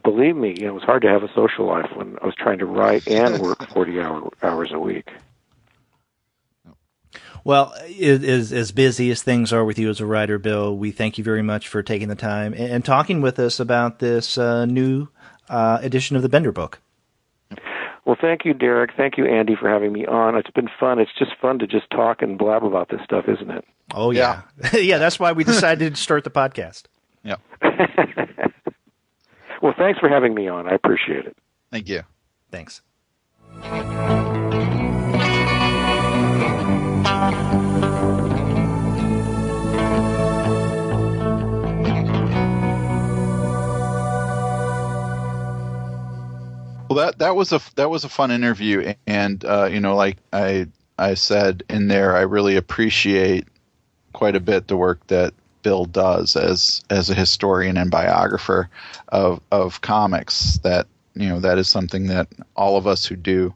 believe me, it was hard to have a social life when I was trying to write and work 40 hours a week. Well, as busy as things are with you as a writer, Bill, we thank you very much for taking the time and talking with us about this new edition of the Binder book. Well, thank you, Derek. Thank you, Andy, for having me on. It's been fun. It's just fun to just talk and blab about this stuff, isn't it? Oh, yeah. Yeah, that's why we decided to start the podcast. Yeah. Well, thanks for having me on. I appreciate it. Thank you. Thanks. Well, that was a fun interview, and like I said in there, I really appreciate quite a bit the work that Bill does as a historian and biographer of comics. That that is something that all of us who do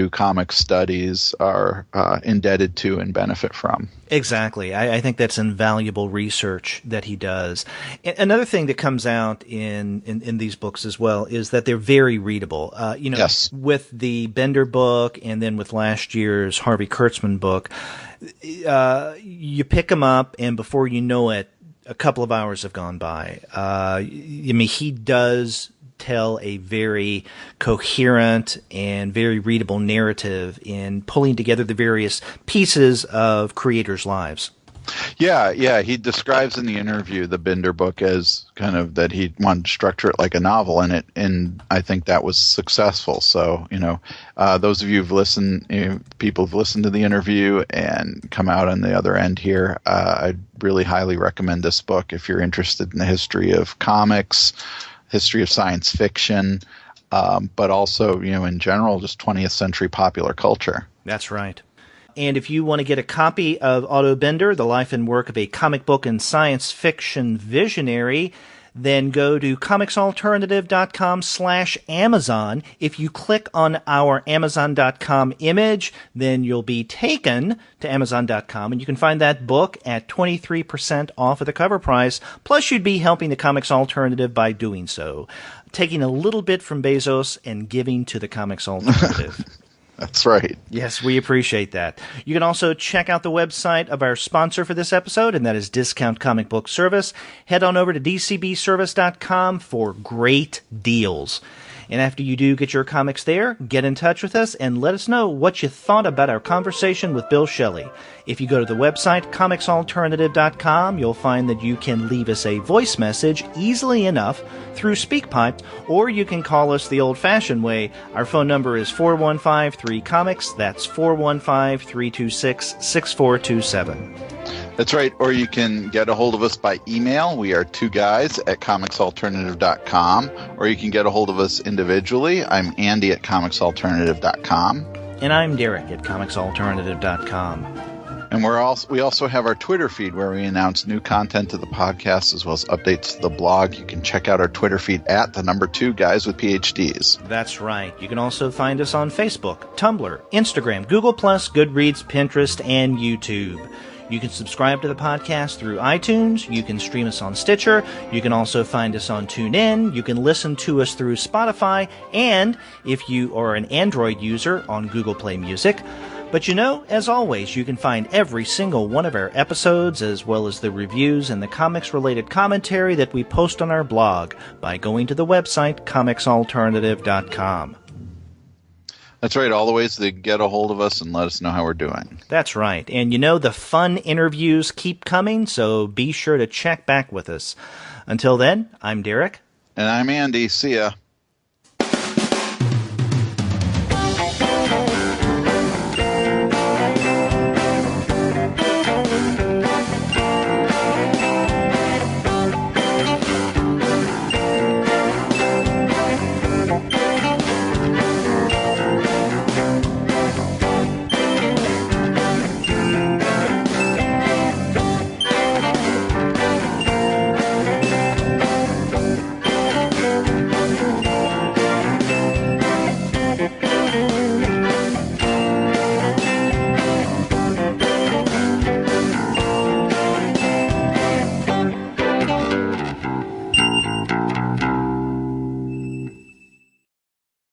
comic studies are indebted to and benefit from. Exactly. I think that's invaluable research that he does. Another thing that comes out in these books as well is that they're very readable. Yes. With the Bender book and then with last year's Harvey Kurtzman book, you pick them up and before you know it, a couple of hours have gone by. He does tell a very coherent and very readable narrative in pulling together the various pieces of creators' lives. Yeah. He describes in the interview the Binder book as kind of that he wanted to structure it like a novel, and I think that was successful. So, those of you who've listened, people who've listened to the interview and come out on the other end here, I'd really highly recommend this book if you're interested in the history of comics, history of science fiction, but also, in general, just 20th century popular culture. That's right. And if you want to get a copy of Otto Binder, The Life and Work of a Comic Book and Science Fiction Visionary, then go to comicsalternative.com/Amazon. If you click on our Amazon.com image, then you'll be taken to Amazon.com, and you can find that book at 23% off of the cover price. Plus, you'd be helping the Comics Alternative by doing so, taking a little bit from Bezos and giving to the Comics Alternative. That's right. Yes, we appreciate that. You can also check out the website of our sponsor for this episode, and that is Discount Comic Book Service. Head on over to dcbservice.com for great deals. And after you do get your comics there, get in touch with us and let us know what you thought about our conversation with Bill Schelly. If you go to the website, comicsalternative.com, you'll find that you can leave us a voice message easily enough through SpeakPipe, or you can call us the old-fashioned way. Our phone number is 415-3-COMICS. That's 415-326-6427. That's right. Or you can get a hold of us by email. We are 2guys@comicsalternative.com. Or you can get a hold of us individually. I'm Andy at comicsalternative.com. And I'm Derek at comicsalternative.com. And we also have our Twitter feed where we announce new content to the podcast as well as updates to the blog. You can check out our Twitter feed at the number 2 Guys with PhDs. That's right. You can also find us on Facebook, Tumblr, Instagram, Google+, Goodreads, Pinterest, and YouTube. You can subscribe to the podcast through iTunes. You can stream us on Stitcher. You can also find us on TuneIn. You can listen to us through Spotify. And if you are an Android user, on Google Play Music. But as always, you can find every single one of our episodes, as well as the reviews and the comics-related commentary that we post on our blog by going to the website comicsalternative.com. That's right, all the ways to get a hold of us and let us know how we're doing. That's right. And the fun interviews keep coming, so be sure to check back with us. Until then, I'm Derek. And I'm Andy. See ya.